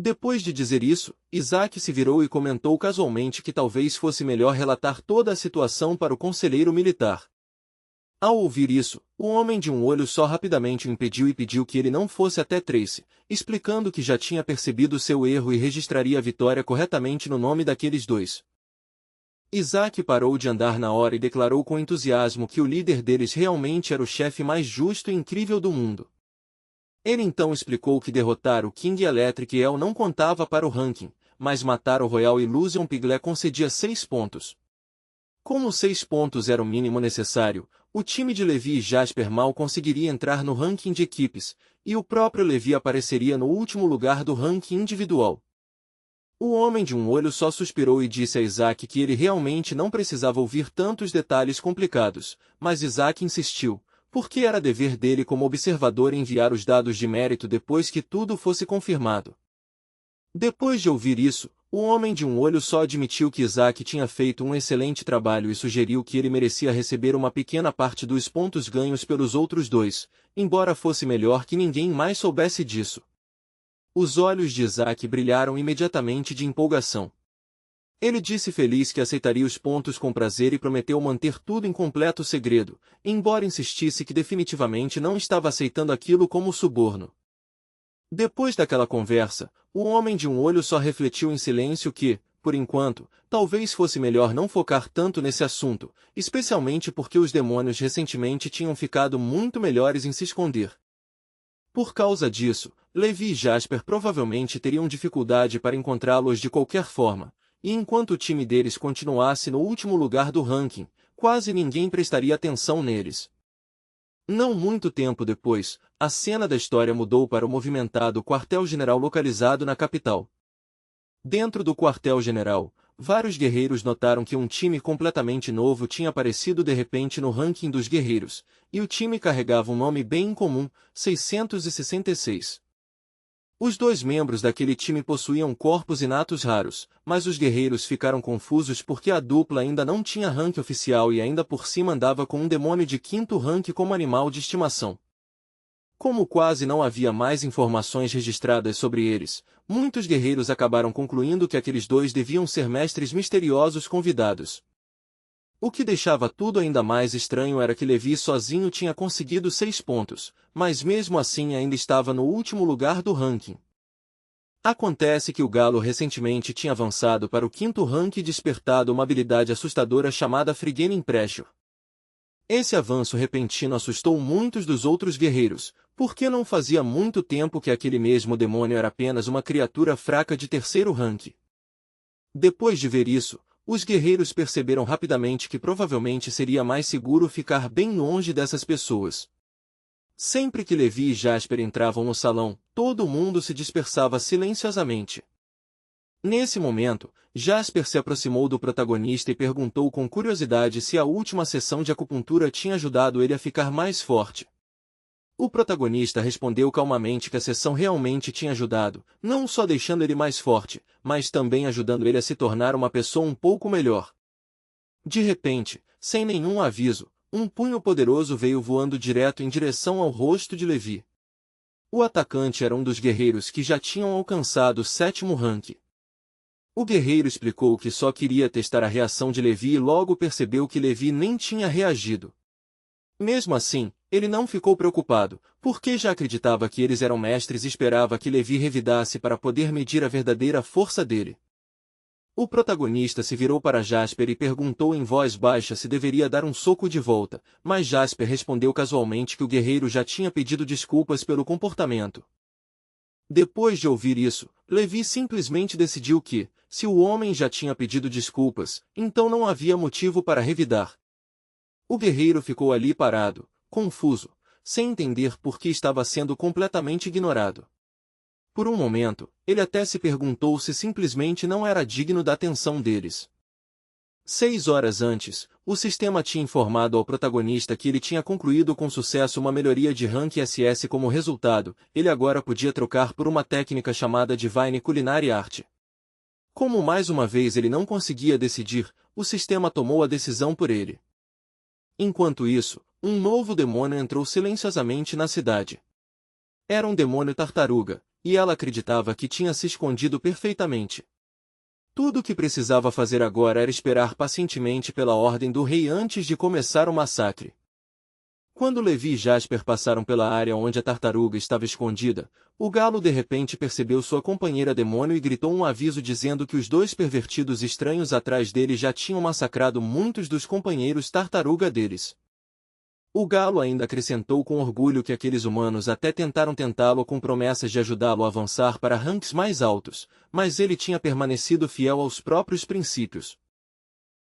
Depois de dizer isso, Isaac se virou e comentou casualmente que talvez fosse melhor relatar toda a situação para o conselheiro militar. Ao ouvir isso, o homem de um olho só rapidamente o impediu e pediu que ele não fosse até Tracy, explicando que já tinha percebido seu erro e registraria a vitória corretamente no nome daqueles dois. Isaac parou de andar na hora e declarou com entusiasmo que o líder deles realmente era o chefe mais justo e incrível do mundo. Ele então explicou que derrotar o King Electric Eel não contava para o ranking, mas matar o Royal Illusion Piglet concedia 6 pontos. Como 6 pontos era o mínimo necessário, o time de Levi e Jasper mal conseguiria entrar no ranking de equipes, e o próprio Levi apareceria no último lugar do ranking individual. O homem de um olho só suspirou e disse a Isaac que ele realmente não precisava ouvir tantos detalhes complicados, mas Isaac insistiu, porque era dever dele como observador enviar os dados de mérito depois que tudo fosse confirmado. Depois de ouvir isso, o homem de um olho só admitiu que Isaac tinha feito um excelente trabalho e sugeriu que ele merecia receber uma pequena parte dos pontos ganhos pelos outros dois, embora fosse melhor que ninguém mais soubesse disso. Os olhos de Isaac brilharam imediatamente de empolgação. Ele disse feliz que aceitaria os pontos com prazer e prometeu manter tudo em completo segredo, embora insistisse que definitivamente não estava aceitando aquilo como suborno. Depois daquela conversa, o homem de um olho só refletiu em silêncio que, por enquanto, talvez fosse melhor não focar tanto nesse assunto, especialmente porque os demônios recentemente tinham ficado muito melhores em se esconder. Por causa disso, Levi e Jasper provavelmente teriam dificuldade para encontrá-los de qualquer forma, e enquanto o time deles continuasse no último lugar do ranking, quase ninguém prestaria atenção neles. Não muito tempo depois, a cena da história mudou para o movimentado quartel-general localizado na capital. Dentro do quartel-general, vários guerreiros notaram que um time completamente novo tinha aparecido de repente no ranking dos guerreiros, e o time carregava um nome bem incomum, 666. Os dois membros daquele time possuíam corpos inatos raros, mas os guerreiros ficaram confusos porque a dupla ainda não tinha rank oficial e ainda por cima andava com um demônio de 5º rank como animal de estimação. Como quase não havia mais informações registradas sobre eles, muitos guerreiros acabaram concluindo que aqueles dois deviam ser mestres misteriosos convidados. O que deixava tudo ainda mais estranho era que Levi sozinho tinha conseguido 6 pontos, mas mesmo assim ainda estava no último lugar do ranking. Acontece que o Galo recentemente tinha avançado para o 5º ranking e despertado uma habilidade assustadora chamada Frigging Pressure. Esse avanço repentino assustou muitos dos outros guerreiros, porque não fazia muito tempo que aquele mesmo demônio era apenas uma criatura fraca de 3º ranking. Depois de ver isso, os guerreiros perceberam rapidamente que provavelmente seria mais seguro ficar bem longe dessas pessoas. Sempre que Levi e Jasper entravam no salão, todo mundo se dispersava silenciosamente. Nesse momento, Jasper se aproximou do protagonista e perguntou com curiosidade se a última sessão de acupuntura tinha ajudado ele a ficar mais forte. O protagonista respondeu calmamente que a sessão realmente tinha ajudado, não só deixando ele mais forte, mas também ajudando ele a se tornar uma pessoa um pouco melhor. De repente, sem nenhum aviso, um punho poderoso veio voando direto em direção ao rosto de Levi. O atacante era um dos guerreiros que já tinham alcançado o 7º rank. O guerreiro explicou que só queria testar a reação de Levi e logo percebeu que Levi nem tinha reagido. Mesmo assim, ele não ficou preocupado, porque já acreditava que eles eram mestres e esperava que Levi revidasse para poder medir a verdadeira força dele. O protagonista se virou para Jasper e perguntou em voz baixa se deveria dar um soco de volta, mas Jasper respondeu casualmente que o guerreiro já tinha pedido desculpas pelo comportamento. Depois de ouvir isso, Levi simplesmente decidiu que, se o homem já tinha pedido desculpas, então não havia motivo para revidar. O guerreiro ficou ali parado, confuso, sem entender por que estava sendo completamente ignorado. Por um momento, ele até se perguntou se simplesmente não era digno da atenção deles. 6 horas antes, o sistema tinha informado ao protagonista que ele tinha concluído com sucesso uma melhoria de rank SS como resultado, ele agora podia trocar por uma técnica chamada Divine Culinary Art. Como mais uma vez ele não conseguia decidir, o sistema tomou a decisão por ele. Enquanto isso, um novo demônio entrou silenciosamente na cidade. Era um demônio tartaruga, e ela acreditava que tinha se escondido perfeitamente. Tudo o que precisava fazer agora era esperar pacientemente pela ordem do rei antes de começar o massacre. Quando Levi e Jasper passaram pela área onde a tartaruga estava escondida, o galo de repente percebeu sua companheira demônio e gritou um aviso dizendo que os dois pervertidos estranhos atrás dele já tinham massacrado muitos dos companheiros tartaruga deles. O galo ainda acrescentou com orgulho que aqueles humanos até tentaram tentá-lo com promessas de ajudá-lo a avançar para ranks mais altos, mas ele tinha permanecido fiel aos próprios princípios.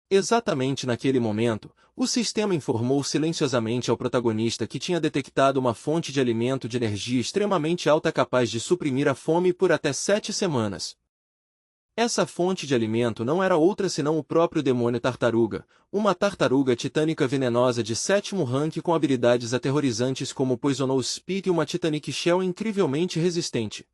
Exatamente naquele momento, o sistema informou silenciosamente ao protagonista que tinha detectado uma fonte de alimento de energia extremamente alta capaz de suprimir a fome por até 7 semanas. Essa fonte de alimento não era outra senão o próprio demônio tartaruga, uma tartaruga titânica venenosa de 7º rank com habilidades aterrorizantes como Poisonous Spit e uma Titanic Shell incrivelmente resistente.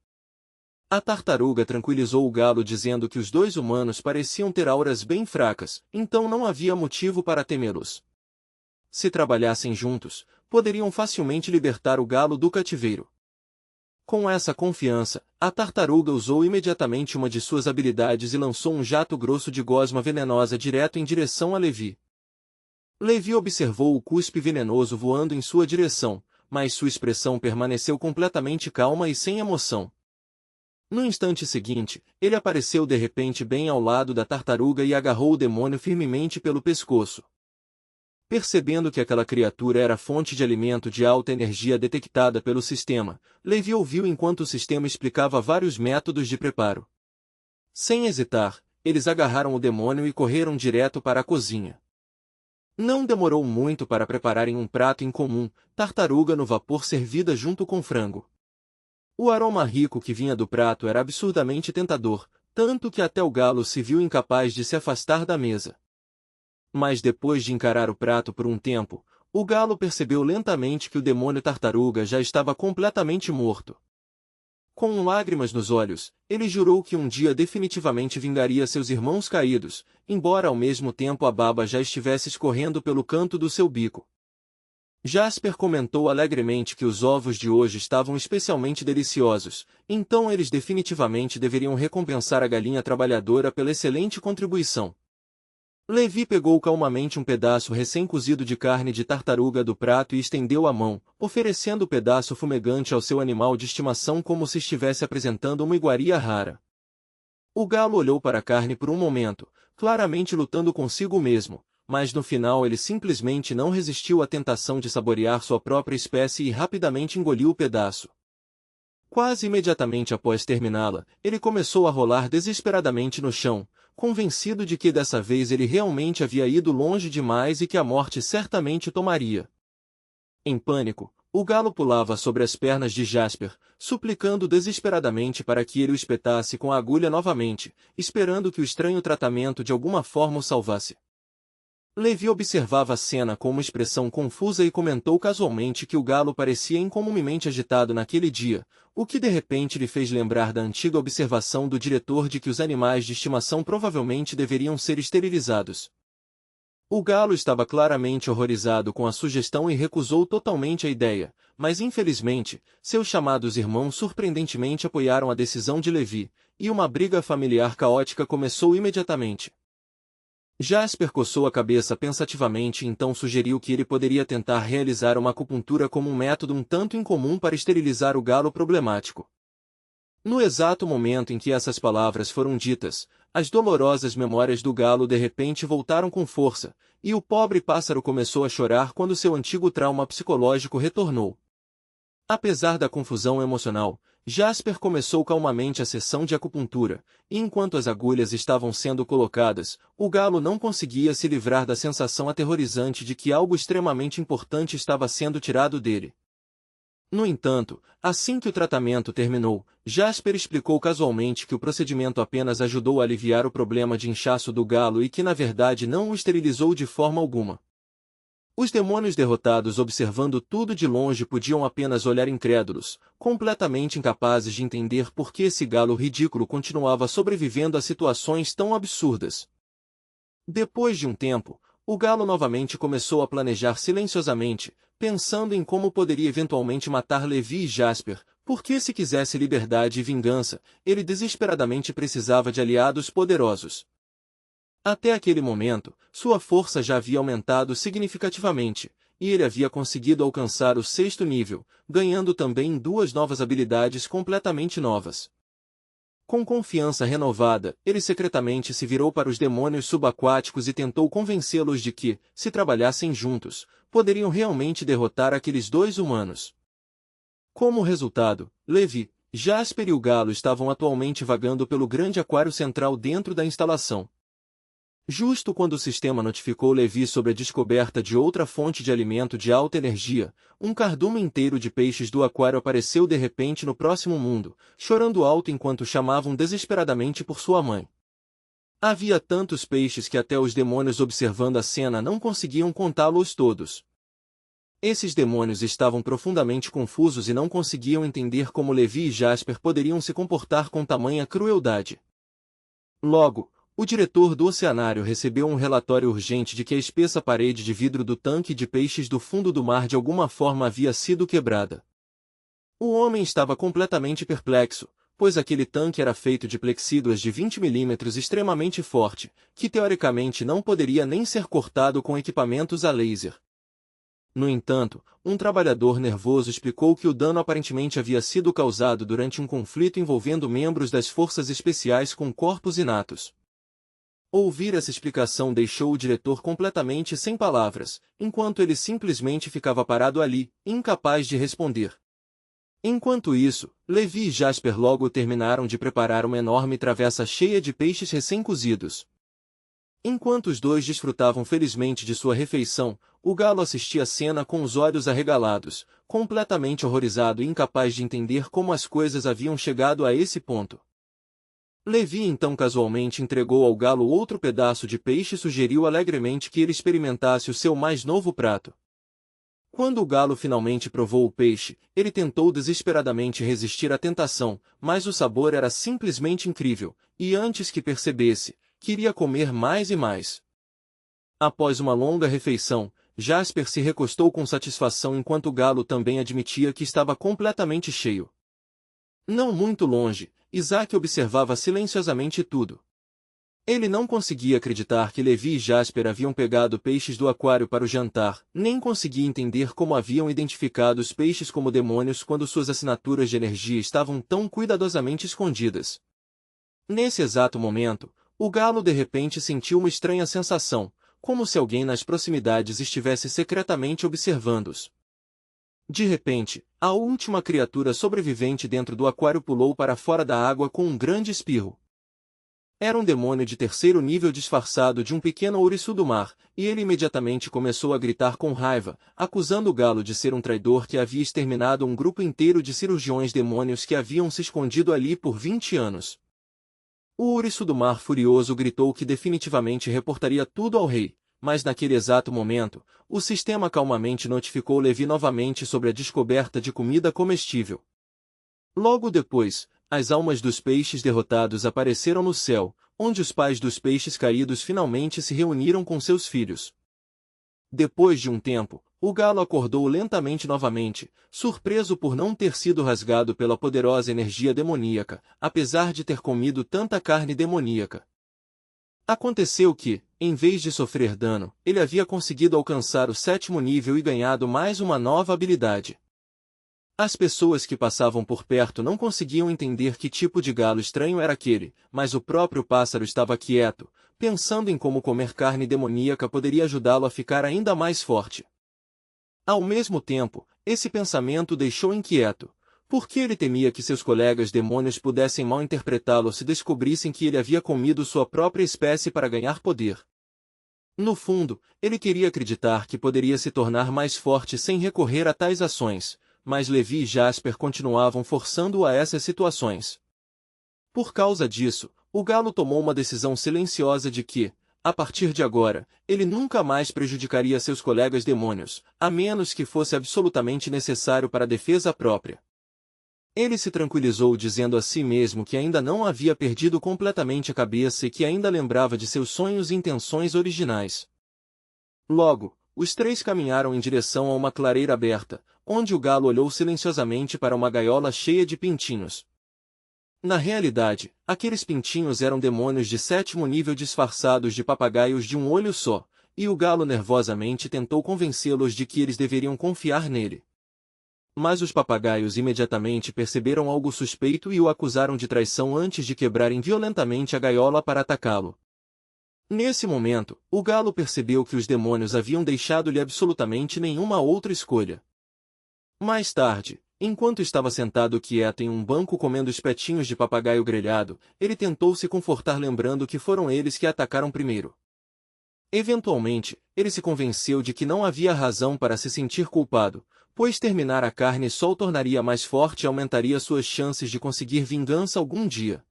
A tartaruga tranquilizou o galo dizendo que os dois humanos pareciam ter auras bem fracas, então não havia motivo para temê-los. Se trabalhassem juntos, poderiam facilmente libertar o galo do cativeiro. Com essa confiança, a tartaruga usou imediatamente uma de suas habilidades e lançou um jato grosso de gosma venenosa direto em direção a Levi. Levi observou o cuspe venenoso voando em sua direção, mas sua expressão permaneceu completamente calma e sem emoção. No instante seguinte, ele apareceu de repente bem ao lado da tartaruga e agarrou o demônio firmemente pelo pescoço. Percebendo que aquela criatura era fonte de alimento de alta energia detectada pelo sistema, Levi ouviu enquanto o sistema explicava vários métodos de preparo. Sem hesitar, eles agarraram o demônio e correram direto para a cozinha. Não demorou muito para prepararem um prato incomum, tartaruga no vapor servida junto com frango. O aroma rico que vinha do prato era absurdamente tentador, tanto que até o galo se viu incapaz de se afastar da mesa. Mas depois de encarar o prato por um tempo, o galo percebeu lentamente que o demônio tartaruga já estava completamente morto. Com lágrimas nos olhos, ele jurou que um dia definitivamente vingaria seus irmãos caídos, embora ao mesmo tempo a baba já estivesse escorrendo pelo canto do seu bico. Jasper comentou alegremente que os ovos de hoje estavam especialmente deliciosos, então eles definitivamente deveriam recompensar a galinha trabalhadora pela excelente contribuição. Levi pegou calmamente um pedaço recém-cozido de carne de tartaruga do prato e estendeu a mão, oferecendo o pedaço fumegante ao seu animal de estimação como se estivesse apresentando uma iguaria rara. O galo olhou para a carne por um momento, claramente lutando consigo mesmo, mas no final ele simplesmente não resistiu à tentação de saborear sua própria espécie e rapidamente engoliu o pedaço. Quase imediatamente após terminá-la, ele começou a rolar desesperadamente no chão, convencido de que dessa vez ele realmente havia ido longe demais e que a morte certamente o tomaria. Em pânico, o galo pulava sobre as pernas de Jasper, suplicando desesperadamente para que ele o espetasse com a agulha novamente, esperando que o estranho tratamento de alguma forma o salvasse. Levi observava a cena com uma expressão confusa e comentou casualmente que o galo parecia incomumente agitado naquele dia, o que de repente lhe fez lembrar da antiga observação do diretor de que os animais de estimação provavelmente deveriam ser esterilizados. O galo estava claramente horrorizado com a sugestão e recusou totalmente a ideia, mas infelizmente, seus chamados irmãos surpreendentemente apoiaram a decisão de Levi, e uma briga familiar caótica começou imediatamente. Jasper coçou a cabeça pensativamente e então sugeriu que ele poderia tentar realizar uma acupuntura como um método um tanto incomum para esterilizar o galo problemático. No exato momento em que essas palavras foram ditas, as dolorosas memórias do galo de repente voltaram com força, e o pobre pássaro começou a chorar quando seu antigo trauma psicológico retornou. Apesar da confusão emocional, Jasper começou calmamente a sessão de acupuntura, e enquanto as agulhas estavam sendo colocadas, o galo não conseguia se livrar da sensação aterrorizante de que algo extremamente importante estava sendo tirado dele. No entanto, assim que o tratamento terminou, Jasper explicou casualmente que o procedimento apenas ajudou a aliviar o problema de inchaço do galo e que na verdade não o esterilizou de forma alguma. Os demônios derrotados observando tudo de longe podiam apenas olhar incrédulos, completamente incapazes de entender por que esse galo ridículo continuava sobrevivendo a situações tão absurdas. Depois de um tempo, o galo novamente começou a planejar silenciosamente, pensando em como poderia eventualmente matar Levi e Jasper, Porque se quisesse liberdade e vingança, ele desesperadamente precisava de aliados poderosos. Até aquele momento, sua força já havia aumentado significativamente, e ele havia conseguido alcançar o 6º nível, ganhando também 2 novas habilidades completamente novas. Com confiança renovada, ele secretamente se virou para os demônios subaquáticos e tentou convencê-los de que, se trabalhassem juntos, poderiam realmente derrotar aqueles 2 humanos. Como resultado, Levi, Jasper e o Galo estavam atualmente vagando pelo grande aquário central dentro da instalação. Justo quando o sistema notificou Levi sobre a descoberta de outra fonte de alimento de alta energia, um cardume inteiro de peixes do aquário apareceu de repente no próximo mundo, chorando alto enquanto chamavam desesperadamente por sua mãe. Havia tantos peixes que até os demônios observando a cena não conseguiam contá-los todos. Esses demônios estavam profundamente confusos e não conseguiam entender como Levi e Jasper poderiam se comportar com tamanha crueldade. Logo, o diretor do oceanário recebeu um relatório urgente de que a espessa parede de vidro do tanque de peixes do fundo do mar de alguma forma havia sido quebrada. O homem estava completamente perplexo, pois aquele tanque era feito de plexiglas de 20 milímetros extremamente forte, que teoricamente não poderia nem ser cortado com equipamentos a laser. No entanto, um trabalhador nervoso explicou que o dano aparentemente havia sido causado durante um conflito envolvendo membros das forças especiais com corpos inatos. Ouvir essa explicação deixou o diretor completamente sem palavras, enquanto ele simplesmente ficava parado ali, incapaz de responder. Enquanto isso, Levi e Jasper logo terminaram de preparar uma enorme travessa cheia de peixes recém-cozidos. Enquanto os dois desfrutavam felizmente de sua refeição, o Galo assistia a cena com os olhos arregalados, completamente horrorizado e incapaz de entender como as coisas haviam chegado a esse ponto. Levi então casualmente entregou ao Galo outro pedaço de peixe e sugeriu alegremente que ele experimentasse o seu mais novo prato. Quando o Galo finalmente provou o peixe, ele tentou desesperadamente resistir à tentação, mas o sabor era simplesmente incrível, e antes que percebesse, queria comer mais e mais. Após uma longa refeição, Jasper se recostou com satisfação enquanto o Galo também admitia que estava completamente cheio. Não muito longe, Isaac observava silenciosamente tudo. Ele não conseguia acreditar que Levi e Jasper haviam pegado peixes do aquário para o jantar, nem conseguia entender como haviam identificado os peixes como demônios quando suas assinaturas de energia estavam tão cuidadosamente escondidas. Nesse exato momento, o Galo de repente sentiu uma estranha sensação, como se alguém nas proximidades estivesse secretamente observando-os. De repente, a última criatura sobrevivente dentro do aquário pulou para fora da água com um grande espirro. Era um demônio de 3º nível disfarçado de um pequeno ouriço do mar, e ele imediatamente começou a gritar com raiva, acusando o Galo de ser um traidor que havia exterminado um grupo inteiro de cirurgiões demônios que haviam se escondido ali por 20 anos. O ouriço do mar furioso gritou que definitivamente reportaria tudo ao rei, mas naquele exato momento, o sistema calmamente notificou Levi novamente sobre a descoberta de comida comestível. Logo depois, as almas dos peixes derrotados apareceram no céu, onde os pais dos peixes caídos finalmente se reuniram com seus filhos. Depois de um tempo, o Galo acordou lentamente novamente, surpreso por não ter sido rasgado pela poderosa energia demoníaca, apesar de ter comido tanta carne demoníaca. Aconteceu que, em vez de sofrer dano, ele havia conseguido alcançar o 7º nível e ganhado mais uma nova habilidade. As pessoas que passavam por perto não conseguiam entender que tipo de galo estranho era aquele, mas o próprio pássaro estava quieto, pensando em como comer carne demoníaca poderia ajudá-lo a ficar ainda mais forte. Ao mesmo tempo, esse pensamento o deixou inquieto, porque ele temia que seus colegas demônios pudessem mal interpretá-lo se descobrissem que ele havia comido sua própria espécie para ganhar poder. No fundo, ele queria acreditar que poderia se tornar mais forte sem recorrer a tais ações, mas Levi e Jasper continuavam forçando-o a essas situações. Por causa disso, o Galo tomou uma decisão silenciosa de que, a partir de agora, ele nunca mais prejudicaria seus colegas demônios, a menos que fosse absolutamente necessário para a defesa própria. Ele se tranquilizou dizendo a si mesmo que ainda não havia perdido completamente a cabeça e que ainda lembrava de seus sonhos e intenções originais. Logo, os três caminharam em direção a uma clareira aberta, onde o galo olhou silenciosamente para uma gaiola cheia de pintinhos. Na realidade, aqueles pintinhos eram demônios de 7º nível disfarçados de papagaios de um olho só, e o galo nervosamente tentou convencê-los de que eles deveriam confiar nele. Mas os papagaios imediatamente perceberam algo suspeito e o acusaram de traição antes de quebrarem violentamente a gaiola para atacá-lo. Nesse momento, o galo percebeu que os demônios haviam deixado-lhe absolutamente nenhuma outra escolha. Mais tarde, enquanto estava sentado quieto em um banco comendo espetinhos de papagaio grelhado, ele tentou se confortar lembrando que foram eles que atacaram primeiro. Eventualmente, ele se convenceu de que não havia razão para se sentir culpado, pois terminar a carne só o tornaria mais forte e aumentaria suas chances de conseguir vingança algum dia.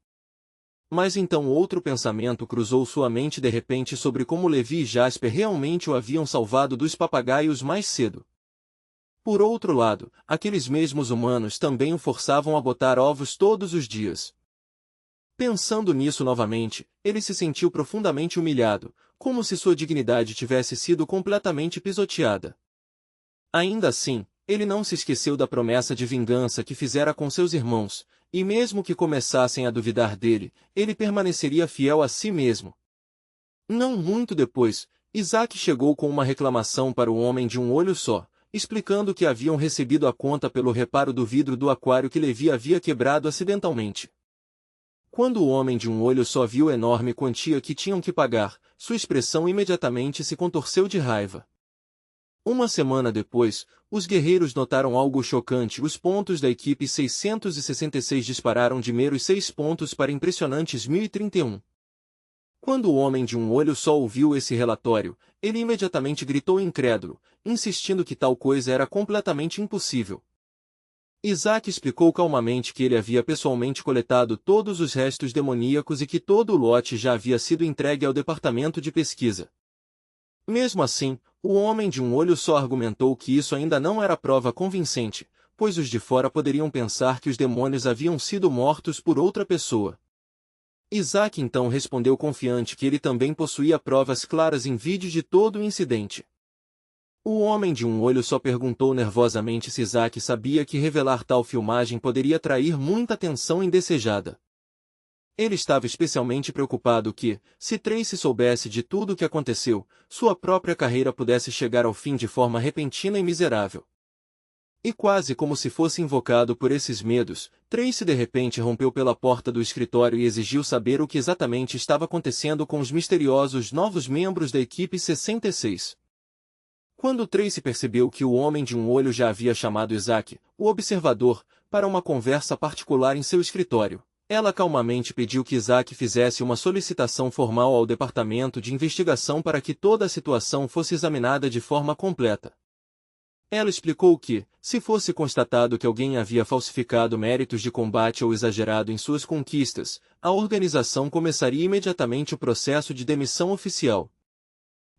Mas então outro pensamento cruzou sua mente de repente sobre como Levi e Jasper realmente o haviam salvado dos papagaios mais cedo. Por outro lado, aqueles mesmos humanos também o forçavam a botar ovos todos os dias. Pensando nisso novamente, ele se sentiu profundamente humilhado, como se sua dignidade tivesse sido completamente pisoteada. Ainda assim, ele não se esqueceu da promessa de vingança que fizera com seus irmãos, e mesmo que começassem a duvidar dele, ele permaneceria fiel a si mesmo. Não muito depois, Isaac chegou com uma reclamação para o homem de um olho só, explicando que haviam recebido a conta pelo reparo do vidro do aquário que Levi havia quebrado acidentalmente. Quando o homem de um olho só viu a enorme quantia que tinham que pagar, sua expressão imediatamente se contorceu de raiva. Uma semana depois, os guerreiros notaram algo chocante. Os pontos da equipe 666 dispararam de meros 6 pontos para impressionantes 1031. Quando o homem de um olho só ouviu esse relatório, ele imediatamente gritou incrédulo, insistindo que tal coisa era completamente impossível. Isaac explicou calmamente que ele havia pessoalmente coletado todos os restos demoníacos e que todo o lote já havia sido entregue ao departamento de pesquisa. Mesmo assim, o homem de um olho só argumentou que isso ainda não era prova convincente, pois os de fora poderiam pensar que os demônios haviam sido mortos por outra pessoa. Isaac então respondeu confiante que ele também possuía provas claras em vídeo de todo o incidente. O homem de um olho só perguntou nervosamente se Isaac sabia que revelar tal filmagem poderia atrair muita atenção indesejada. Ele estava especialmente preocupado que, se Tracy soubesse de tudo o que aconteceu, sua própria carreira pudesse chegar ao fim de forma repentina e miserável. E quase como se fosse invocado por esses medos, Tracy de repente rompeu pela porta do escritório e exigiu saber o que exatamente estava acontecendo com os misteriosos novos membros da equipe 66. Quando Tracy percebeu que o homem de um olho já havia chamado Isaac, o observador, para uma conversa particular em seu escritório, ela calmamente pediu que Isaac fizesse uma solicitação formal ao departamento de investigação para que toda a situação fosse examinada de forma completa. Ela explicou que, se fosse constatado que alguém havia falsificado méritos de combate ou exagerado em suas conquistas, a organização começaria imediatamente o processo de demissão oficial.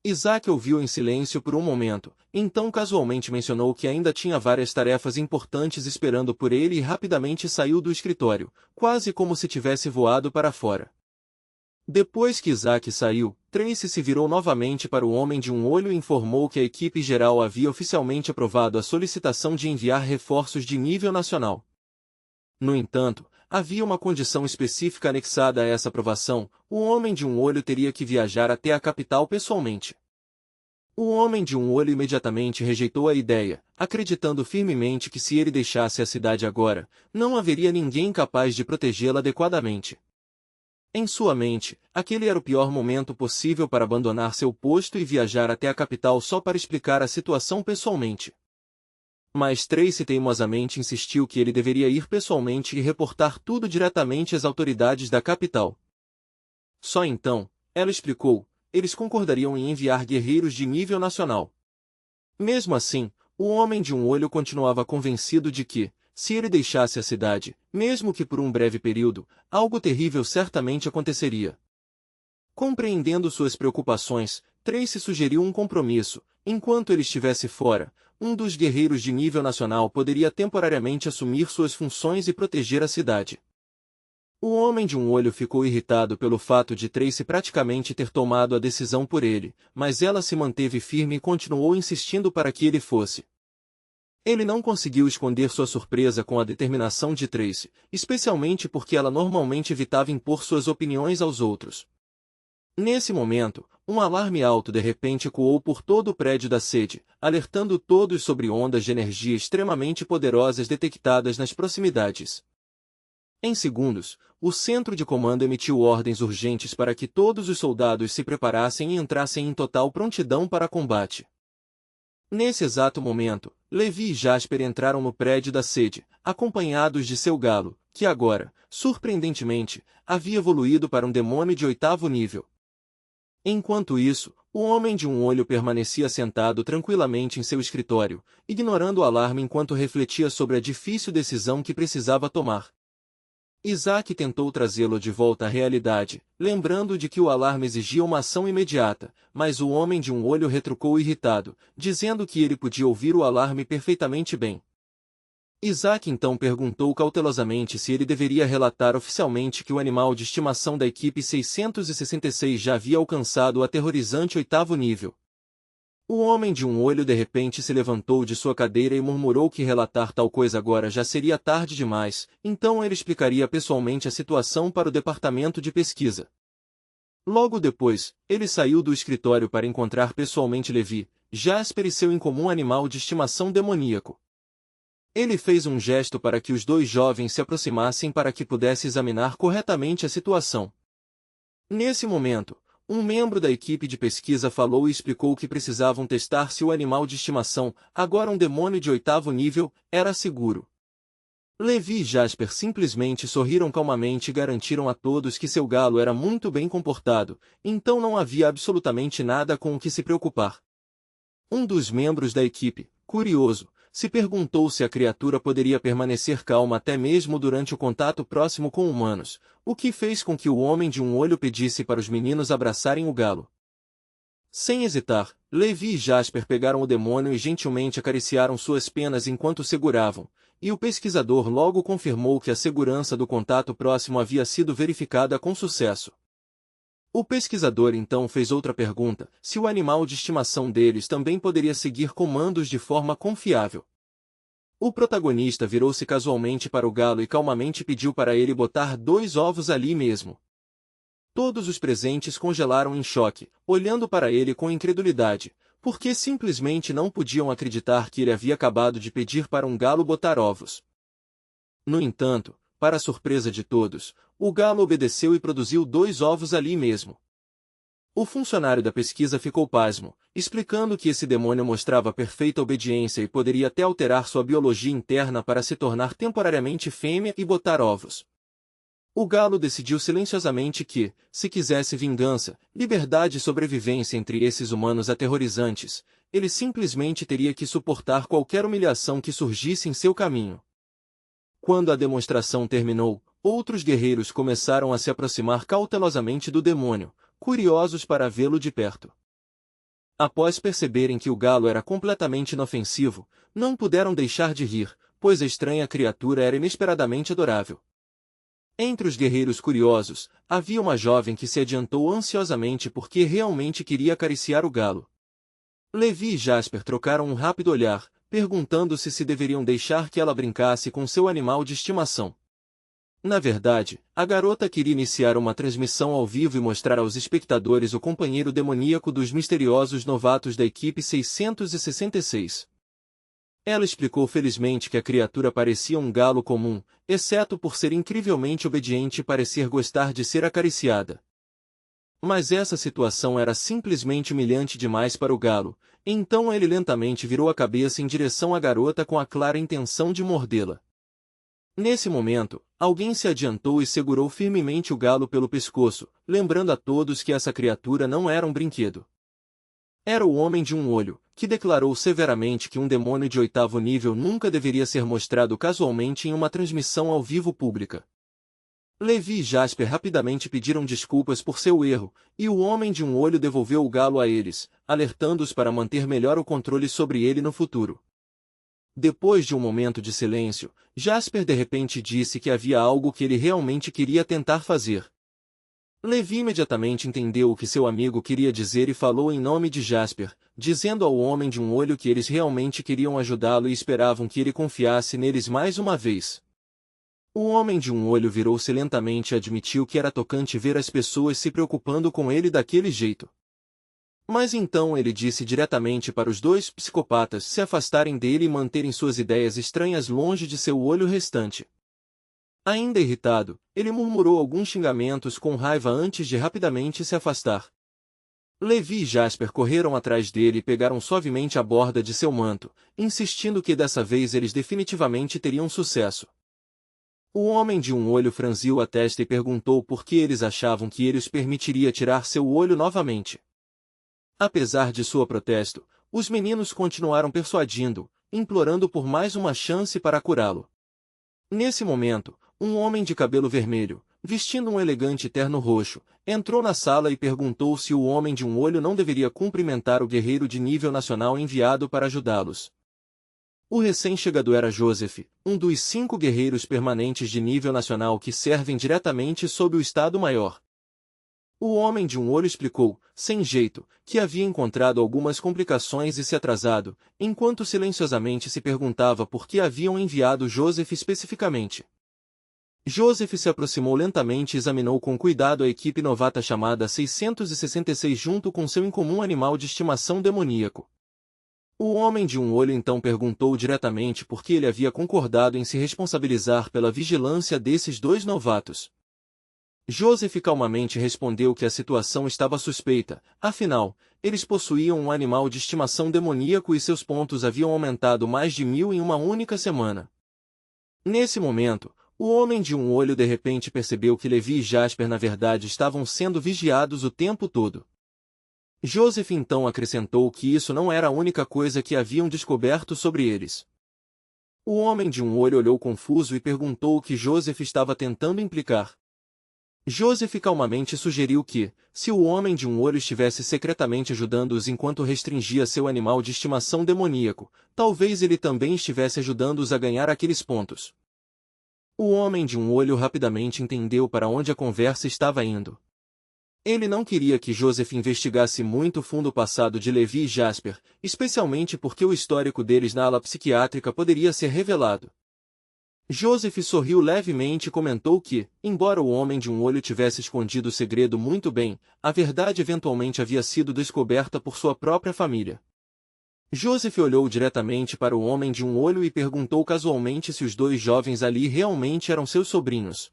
Isaac ouviu em silêncio por um momento, então casualmente mencionou que ainda tinha várias tarefas importantes esperando por ele e rapidamente saiu do escritório, quase como se tivesse voado para fora. Depois que Isaac saiu, Tracy se virou novamente para o homem de um olho e informou que a equipe geral havia oficialmente aprovado a solicitação de enviar reforços de nível nacional. No entanto, havia uma condição específica anexada a essa aprovação: o homem de um olho teria que viajar até a capital pessoalmente. O homem de um olho imediatamente rejeitou a ideia, acreditando firmemente que se ele deixasse a cidade agora, não haveria ninguém capaz de protegê-la adequadamente. Em sua mente, aquele era o pior momento possível para abandonar seu posto e viajar até a capital só para explicar a situação pessoalmente. Mas Tracy teimosamente insistiu que ele deveria ir pessoalmente e reportar tudo diretamente às autoridades da capital. Só então, ela explicou, eles concordariam em enviar guerreiros de nível nacional. Mesmo assim, o homem de um olho continuava convencido de que, se ele deixasse a cidade, mesmo que por um breve período, algo terrível certamente aconteceria. Compreendendo suas preocupações, Tracy sugeriu um compromisso: enquanto ele estivesse fora, um dos guerreiros de nível nacional poderia temporariamente assumir suas funções e proteger a cidade. O homem de um olho ficou irritado pelo fato de Tracy praticamente ter tomado a decisão por ele, mas ela se manteve firme e continuou insistindo para que ele fosse. Ele não conseguiu esconder sua surpresa com a determinação de Tracy, especialmente porque ela normalmente evitava impor suas opiniões aos outros. Nesse momento, um alarme alto de repente ecoou por todo o prédio da sede, alertando todos sobre ondas de energia extremamente poderosas detectadas nas proximidades. Em segundos, o centro de comando emitiu ordens urgentes para que todos os soldados se preparassem e entrassem em total prontidão para combate. Nesse exato momento, Levi e Jasper entraram no prédio da sede, acompanhados de seu galo, que agora, surpreendentemente, havia evoluído para um demônio de 8º nível. Enquanto isso, o homem de um olho permanecia sentado tranquilamente em seu escritório, ignorando o alarme enquanto refletia sobre a difícil decisão que precisava tomar. Isaac tentou trazê-lo de volta à realidade, lembrando de que o alarme exigia uma ação imediata, mas o homem de um olho retrucou irritado, dizendo que ele podia ouvir o alarme perfeitamente bem. Isaac então perguntou cautelosamente se ele deveria relatar oficialmente que o animal de estimação da equipe 666 já havia alcançado o aterrorizante 8º nível. O homem de um olho de repente se levantou de sua cadeira e murmurou que relatar tal coisa agora já seria tarde demais, então ele explicaria pessoalmente a situação para o departamento de pesquisa. Logo depois, ele saiu do escritório para encontrar pessoalmente Levi, Jasper e seu incomum animal de estimação demoníaco. Ele fez um gesto para que os dois jovens se aproximassem para que pudesse examinar corretamente a situação. Nesse momento, um membro da equipe de pesquisa falou e explicou que precisavam testar se o animal de estimação, agora um demônio de 8º nível, era seguro. Levi e Jasper simplesmente sorriram calmamente e garantiram a todos que seu galo era muito bem comportado, então não havia absolutamente nada com o que se preocupar. Um dos membros da equipe, curioso, se perguntou se a criatura poderia permanecer calma até mesmo durante o contato próximo com humanos, o que fez com que o homem de um olho pedisse para os meninos abraçarem o galo. Sem hesitar, Levi e Jasper pegaram o demônio e gentilmente acariciaram suas penas enquanto o seguravam, e o pesquisador logo confirmou que a segurança do contato próximo havia sido verificada com sucesso. O pesquisador então fez outra pergunta, se o animal de estimação deles também poderia seguir comandos de forma confiável. O protagonista virou-se casualmente para o galo e calmamente pediu para ele botar 2 ovos ali mesmo. Todos os presentes congelaram em choque, olhando para ele com incredulidade, porque simplesmente não podiam acreditar que ele havia acabado de pedir para um galo botar ovos. No entanto, para a surpresa de todos, o galo obedeceu e produziu 2 ovos ali mesmo. O funcionário da pesquisa ficou pasmo, explicando que esse demônio mostrava perfeita obediência e poderia até alterar sua biologia interna para se tornar temporariamente fêmea e botar ovos. O galo decidiu silenciosamente que, se quisesse vingança, liberdade e sobrevivência entre esses humanos aterrorizantes, ele simplesmente teria que suportar qualquer humilhação que surgisse em seu caminho. Quando a demonstração terminou, outros guerreiros começaram a se aproximar cautelosamente do demônio, curiosos para vê-lo de perto. Após perceberem que o galo era completamente inofensivo, não puderam deixar de rir, pois a estranha criatura era inesperadamente adorável. Entre os guerreiros curiosos, havia uma jovem que se adiantou ansiosamente porque realmente queria acariciar o galo. Levi e Jasper trocaram um rápido olhar, perguntando-se se deveriam deixar que ela brincasse com seu animal de estimação. Na verdade, a garota queria iniciar uma transmissão ao vivo e mostrar aos espectadores o companheiro demoníaco dos misteriosos novatos da equipe 666. Ela explicou felizmente que a criatura parecia um galo comum, exceto por ser incrivelmente obediente e parecer gostar de ser acariciada. Mas essa situação era simplesmente humilhante demais para o galo, então ele lentamente virou a cabeça em direção à garota com a clara intenção de mordê-la. Nesse momento, alguém se adiantou e segurou firmemente o galo pelo pescoço, lembrando a todos que essa criatura não era um brinquedo. Era o homem de um olho, que declarou severamente que um demônio de 8º nível nunca deveria ser mostrado casualmente em uma transmissão ao vivo pública. Levi e Jasper rapidamente pediram desculpas por seu erro, e o homem de um olho devolveu o galo a eles, alertando-os para manter melhor o controle sobre ele no futuro. Depois de um momento de silêncio, Jasper de repente disse que havia algo que ele realmente queria tentar fazer. Levi imediatamente entendeu o que seu amigo queria dizer e falou em nome de Jasper, dizendo ao homem de um olho que eles realmente queriam ajudá-lo e esperavam que ele confiasse neles mais uma vez. O homem de um olho virou-se lentamente e admitiu que era tocante ver as pessoas se preocupando com ele daquele jeito. Mas então ele disse diretamente para os dois psicopatas se afastarem dele e manterem suas ideias estranhas longe de seu olho restante. Ainda irritado, ele murmurou alguns xingamentos com raiva antes de rapidamente se afastar. Levi e Jasper correram atrás dele e pegaram suavemente a borda de seu manto, insistindo que dessa vez eles definitivamente teriam sucesso. O homem de um olho franziu a testa e perguntou por que eles achavam que ele os permitiria tirar seu olho novamente. Apesar de sua protesto, os meninos continuaram persuadindo, implorando por mais uma chance para curá-lo. Nesse momento, um homem de cabelo vermelho, vestindo um elegante terno roxo, entrou na sala e perguntou se o homem de um olho não deveria cumprimentar o guerreiro de nível nacional enviado para ajudá-los. O recém-chegado era Joseph, um dos 5 guerreiros permanentes de nível nacional que servem diretamente sob o Estado-Maior. O homem de um olho explicou, sem jeito, que havia encontrado algumas complicações e se atrasado, enquanto silenciosamente se perguntava por que haviam enviado Joseph especificamente. Joseph se aproximou lentamente e examinou com cuidado a equipe novata chamada 666 junto com seu incomum animal de estimação demoníaco. O homem de um olho então perguntou diretamente por que ele havia concordado em se responsabilizar pela vigilância desses 2 novatos. Joseph calmamente respondeu que a situação estava suspeita, afinal, eles possuíam um animal de estimação demoníaco e seus pontos haviam aumentado mais de 1000 em uma única semana. Nesse momento, o homem de um olho de repente percebeu que Levi e Jasper na verdade estavam sendo vigiados o tempo todo. Joseph então acrescentou que isso não era a única coisa que haviam descoberto sobre eles. O homem de um olho olhou confuso e perguntou o que Joseph estava tentando implicar. Joseph calmamente sugeriu que, se o homem de um olho estivesse secretamente ajudando-os enquanto restringia seu animal de estimação demoníaco, talvez ele também estivesse ajudando-os a ganhar aqueles pontos. O homem de um olho rapidamente entendeu para onde a conversa estava indo. Ele não queria que Joseph investigasse muito fundo o passado de Levi e Jasper, especialmente porque o histórico deles na ala psiquiátrica poderia ser revelado. Joseph sorriu levemente e comentou que, embora o homem de um olho tivesse escondido o segredo muito bem, a verdade eventualmente havia sido descoberta por sua própria família. Joseph olhou diretamente para o homem de um olho e perguntou casualmente se os 2 jovens ali realmente eram seus sobrinhos.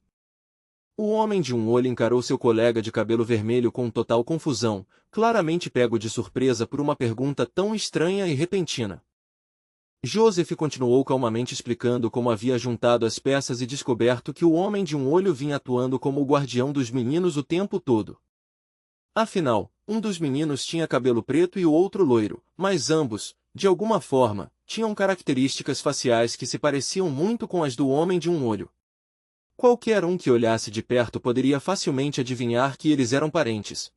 O homem de um olho encarou seu colega de cabelo vermelho com total confusão, claramente pego de surpresa por uma pergunta tão estranha e repentina. Joseph continuou calmamente explicando como havia juntado as peças e descoberto que o homem de um olho vinha atuando como o guardião dos meninos o tempo todo. Afinal, um dos meninos tinha cabelo preto e o outro loiro, mas ambos, de alguma forma, tinham características faciais que se pareciam muito com as do homem de um olho. Qualquer um que olhasse de perto poderia facilmente adivinhar que eles eram parentes.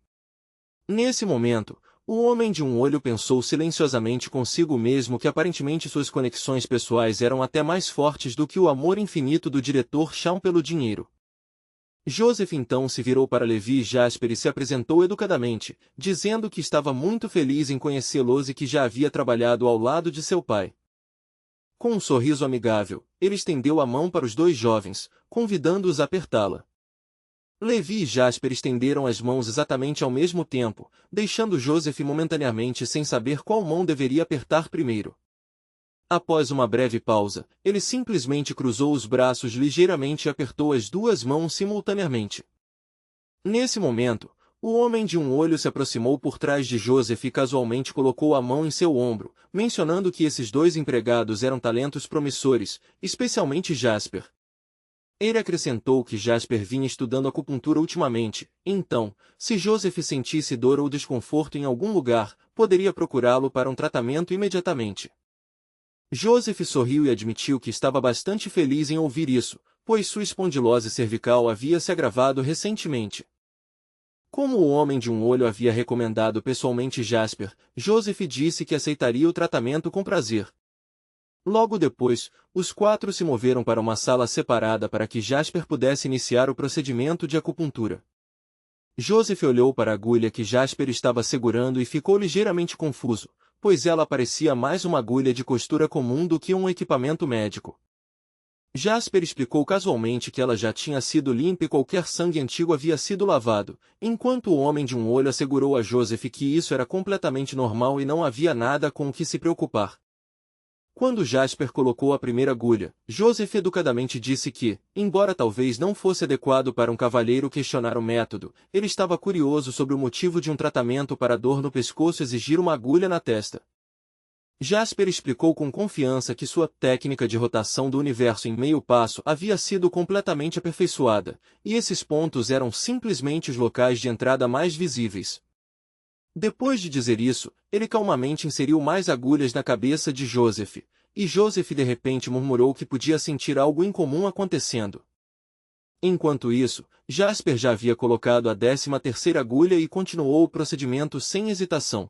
Nesse momento, o homem de um olho pensou silenciosamente consigo mesmo que aparentemente suas conexões pessoais eram até mais fortes do que o amor infinito do diretor Shawn pelo dinheiro. Joseph então se virou para Levi e Jasper e se apresentou educadamente, dizendo que estava muito feliz em conhecê-los e que já havia trabalhado ao lado de seu pai. Com um sorriso amigável, ele estendeu a mão para os 2 jovens, convidando-os a apertá-la. Levi e Jasper estenderam as mãos exatamente ao mesmo tempo, deixando Joseph momentaneamente sem saber qual mão deveria apertar primeiro. Após uma breve pausa, ele simplesmente cruzou os braços ligeiramente e apertou as 2 mãos simultaneamente. Nesse momento, o homem de um olho se aproximou por trás de Joseph e casualmente colocou a mão em seu ombro, mencionando que esses 2 empregados eram talentos promissores, especialmente Jasper. Ele acrescentou que Jasper vinha estudando acupuntura ultimamente, então, se Joseph sentisse dor ou desconforto em algum lugar, poderia procurá-lo para um tratamento imediatamente. Joseph sorriu e admitiu que estava bastante feliz em ouvir isso, pois sua espondilose cervical havia se agravado recentemente. Como o homem de um olho havia recomendado pessoalmente Jasper, Joseph disse que aceitaria o tratamento com prazer. Logo depois, os 4 se moveram para uma sala separada para que Jasper pudesse iniciar o procedimento de acupuntura. Joseph olhou para a agulha que Jasper estava segurando e ficou ligeiramente confuso, pois ela parecia mais uma agulha de costura comum do que um equipamento médico. Jasper explicou casualmente que ela já tinha sido limpa e qualquer sangue antigo havia sido lavado, enquanto o homem de um olho assegurou a Joseph que isso era completamente normal e não havia nada com o que se preocupar. Quando Jasper colocou a primeira agulha, Joseph educadamente disse que, embora talvez não fosse adequado para um cavalheiro questionar o método, ele estava curioso sobre o motivo de um tratamento para dor no pescoço exigir uma agulha na testa. Jasper explicou com confiança que sua técnica de rotação do universo em meio passo havia sido completamente aperfeiçoada, e esses pontos eram simplesmente os locais de entrada mais visíveis. Depois de dizer isso, ele calmamente inseriu mais agulhas na cabeça de Joseph, e Joseph de repente murmurou que podia sentir algo incomum acontecendo. Enquanto isso, Jasper já havia colocado a 13ª agulha e continuou o procedimento sem hesitação.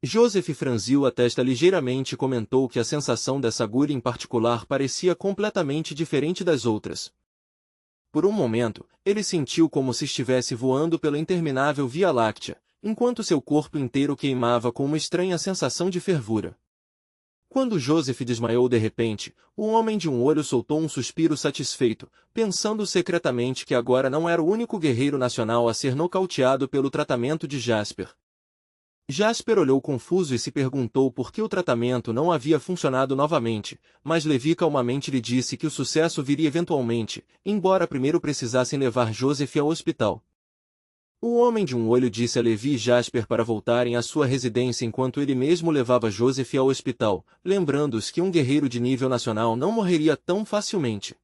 Joseph franziu a testa ligeiramente e comentou que a sensação dessa agulha em particular parecia completamente diferente das outras. Por um momento, ele sentiu como se estivesse voando pela interminável Via Láctea, enquanto seu corpo inteiro queimava com uma estranha sensação de fervura. Quando Joseph desmaiou de repente, o homem de um olho soltou um suspiro satisfeito, pensando secretamente que agora não era o único guerreiro nacional a ser nocauteado pelo tratamento de Jasper. Jasper olhou confuso e se perguntou por que o tratamento não havia funcionado novamente, mas Levi calmamente lhe disse que o sucesso viria eventualmente, embora primeiro precisassem levar Joseph ao hospital. O homem de um olho disse a Levi e Jasper para voltarem à sua residência enquanto ele mesmo levava Joseph ao hospital, lembrando-os que um guerreiro de nível nacional não morreria tão facilmente.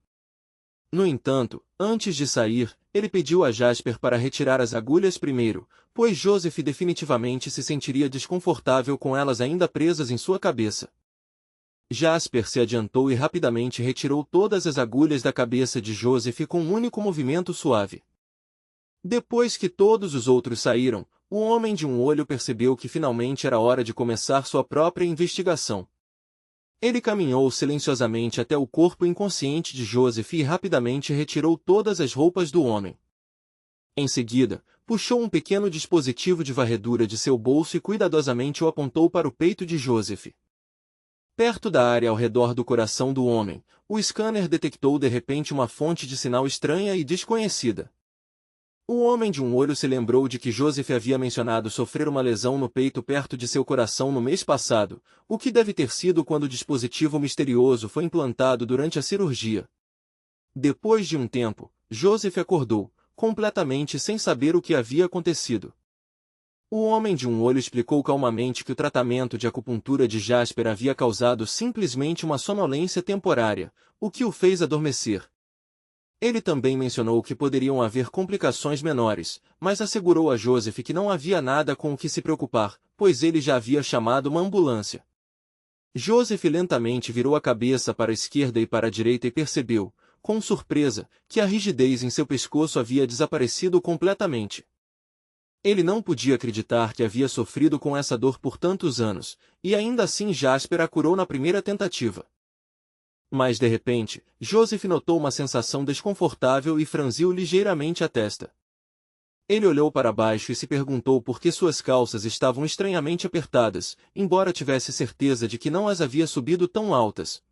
No entanto, antes de sair, ele pediu a Jasper para retirar as agulhas primeiro, pois Joseph definitivamente se sentiria desconfortável com elas ainda presas em sua cabeça. Jasper se adiantou e rapidamente retirou todas as agulhas da cabeça de Joseph com um único movimento suave. Depois que todos os outros saíram, o homem de um olho percebeu que finalmente era hora de começar sua própria investigação. Ele caminhou silenciosamente até o corpo inconsciente de Joseph e rapidamente retirou todas as roupas do homem. Em seguida, puxou um pequeno dispositivo de varredura de seu bolso e cuidadosamente o apontou para o peito de Joseph. Perto da área ao redor do coração do homem, o scanner detectou de repente uma fonte de sinal estranha e desconhecida. O homem de um olho se lembrou de que Joseph havia mencionado sofrer uma lesão no peito perto de seu coração no mês passado, o que deve ter sido quando o dispositivo misterioso foi implantado durante a cirurgia. Depois de um tempo, Joseph acordou, completamente sem saber o que havia acontecido. O homem de um olho explicou calmamente que o tratamento de acupuntura de Jasper havia causado simplesmente uma sonolência temporária, o que o fez adormecer. Ele também mencionou que poderiam haver complicações menores, mas assegurou a Joseph que não havia nada com o que se preocupar, pois ele já havia chamado uma ambulância. Joseph lentamente virou a cabeça para a esquerda e para a direita e percebeu, com surpresa, que a rigidez em seu pescoço havia desaparecido completamente. Ele não podia acreditar que havia sofrido com essa dor por tantos anos, e ainda assim Jasper a curou na primeira tentativa. Mas de repente, Joseph notou uma sensação desconfortável e franziu ligeiramente a testa. Ele olhou para baixo e se perguntou por que suas calças estavam estranhamente apertadas, embora tivesse certeza de que não as havia subido tão altas.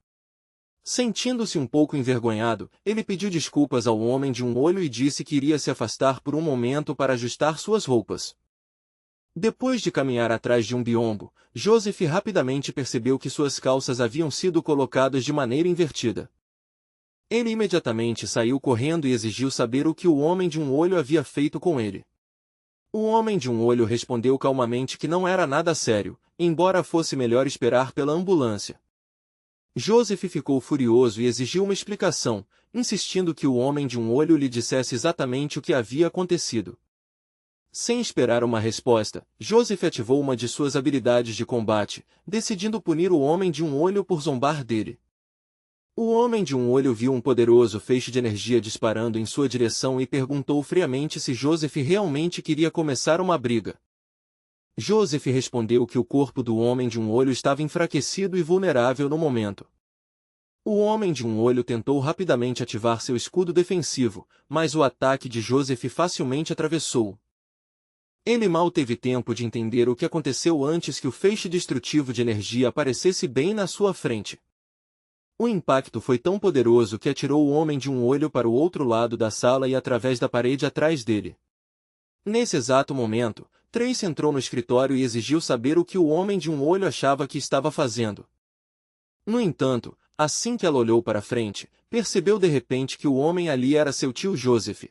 Sentindo-se um pouco envergonhado, ele pediu desculpas ao homem de um olho e disse que iria se afastar por um momento para ajustar suas roupas. Depois de caminhar atrás de um biombo, Joseph rapidamente percebeu que suas calças haviam sido colocadas de maneira invertida. Ele imediatamente saiu correndo e exigiu saber o que o homem de um olho havia feito com ele. O homem de um olho respondeu calmamente que não era nada sério, embora fosse melhor esperar pela ambulância. Joseph ficou furioso e exigiu uma explicação, insistindo que o homem de um olho lhe dissesse exatamente o que havia acontecido. Sem esperar uma resposta, Joseph ativou uma de suas habilidades de combate, decidindo punir o homem de um olho por zombar dele. O homem de um olho viu um poderoso feixe de energia disparando em sua direção e perguntou friamente se Joseph realmente queria começar uma briga. Joseph respondeu que o corpo do homem de um olho estava enfraquecido e vulnerável no momento. O homem de um olho tentou rapidamente ativar seu escudo defensivo, mas o ataque de Joseph facilmente atravessou. Ele mal teve tempo de entender o que aconteceu antes que o feixe destrutivo de energia aparecesse bem na sua frente. O impacto foi tão poderoso que atirou o homem de um olho para o outro lado da sala e através da parede atrás dele. Nesse exato momento, Tracy entrou no escritório e exigiu saber o que o homem de um olho achava que estava fazendo. No entanto, assim que ela olhou para frente, percebeu de repente que o homem ali era seu tio Joseph.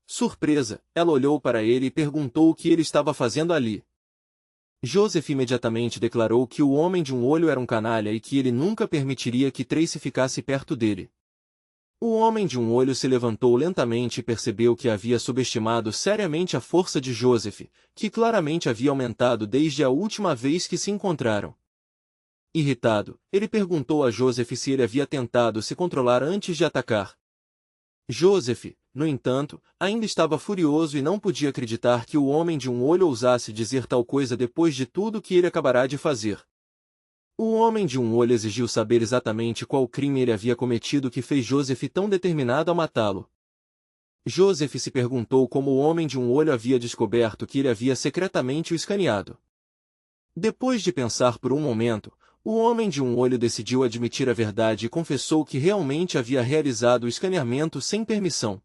Surpresa, ela olhou para ele e perguntou o que ele estava fazendo ali. Joseph imediatamente declarou que o homem de um olho era um canalha e que ele nunca permitiria que Tracy ficasse perto dele. O homem de um olho se levantou lentamente e percebeu que havia subestimado seriamente a força de Joseph, que claramente havia aumentado desde a última vez que se encontraram. Irritado, ele perguntou a Joseph se ele havia tentado se controlar antes de atacar. Joseph, no entanto, ainda estava furioso e não podia acreditar que o homem de um olho ousasse dizer tal coisa depois de tudo que ele acabará de fazer. O homem de um olho exigiu saber exatamente qual crime ele havia cometido que fez Joseph tão determinado a matá-lo. Joseph se perguntou como o homem de um olho havia descoberto que ele havia secretamente o escaneado. Depois de pensar por um momento, o homem de um olho decidiu admitir a verdade e confessou que realmente havia realizado o escaneamento sem permissão.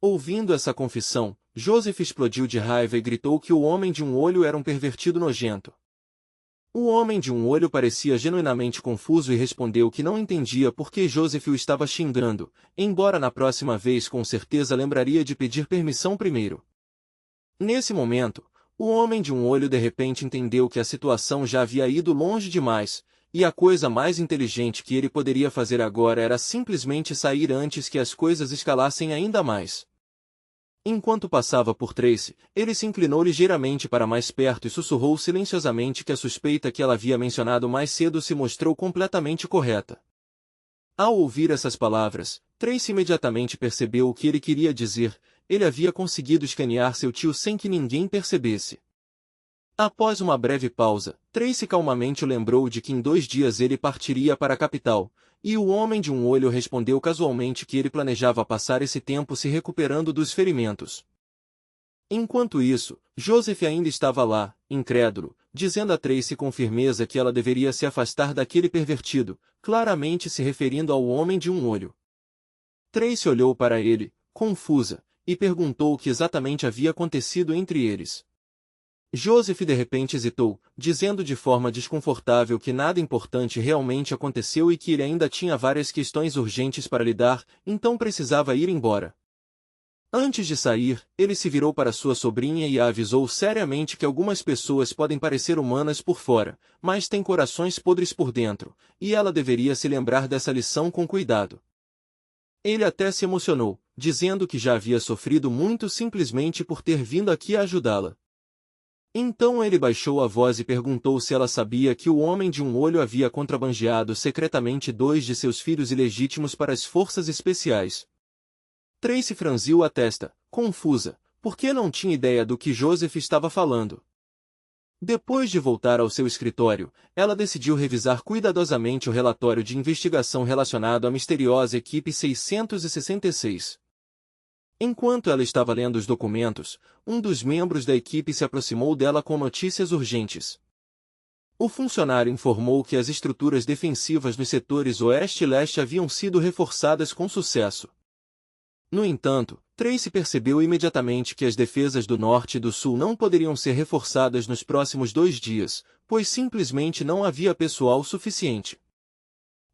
Ouvindo essa confissão, Joseph explodiu de raiva e gritou que o homem de um olho era um pervertido nojento. O homem de um olho parecia genuinamente confuso e respondeu que não entendia por que Joseph o estava xingando, embora na próxima vez com certeza lembraria de pedir permissão primeiro. Nesse momento, o homem de um olho de repente entendeu que a situação já havia ido longe demais, e a coisa mais inteligente que ele poderia fazer agora era simplesmente sair antes que as coisas escalassem ainda mais. Enquanto passava por Tracy, ele se inclinou ligeiramente para mais perto e sussurrou silenciosamente que a suspeita que ela havia mencionado mais cedo se mostrou completamente correta. Ao ouvir essas palavras, Tracy imediatamente percebeu o que ele queria dizer. Ele havia conseguido escanear seu tio sem que ninguém percebesse. Após uma breve pausa, Tracy calmamente o lembrou de que em 2 dias ele partiria para a capital, e o homem de um olho respondeu casualmente que ele planejava passar esse tempo se recuperando dos ferimentos. Enquanto isso, Joseph ainda estava lá, incrédulo, dizendo a Tracy com firmeza que ela deveria se afastar daquele pervertido, claramente se referindo ao homem de um olho. Tracy olhou para ele, confusa, e perguntou o que exatamente havia acontecido entre eles. Joseph de repente hesitou, dizendo de forma desconfortável que nada importante realmente aconteceu e que ele ainda tinha várias questões urgentes para lidar, então precisava ir embora. Antes de sair, ele se virou para sua sobrinha e a avisou seriamente que algumas pessoas podem parecer humanas por fora, mas têm corações podres por dentro, e ela deveria se lembrar dessa lição com cuidado. Ele até se emocionou, dizendo que já havia sofrido muito simplesmente por ter vindo aqui ajudá-la. Então ele baixou a voz e perguntou se ela sabia que o homem de um olho havia contrabandeado secretamente 2 de seus filhos ilegítimos para as forças especiais. Tracy franziu a testa, confusa, porque não tinha ideia do que Joseph estava falando. Depois de voltar ao seu escritório, ela decidiu revisar cuidadosamente o relatório de investigação relacionado à misteriosa Equipe 666. Enquanto ela estava lendo os documentos, um dos membros da equipe se aproximou dela com notícias urgentes. O funcionário informou que as estruturas defensivas nos setores oeste e leste haviam sido reforçadas com sucesso. No entanto, Tracy percebeu imediatamente que as defesas do norte e do sul não poderiam ser reforçadas nos próximos 2 dias, pois simplesmente não havia pessoal suficiente.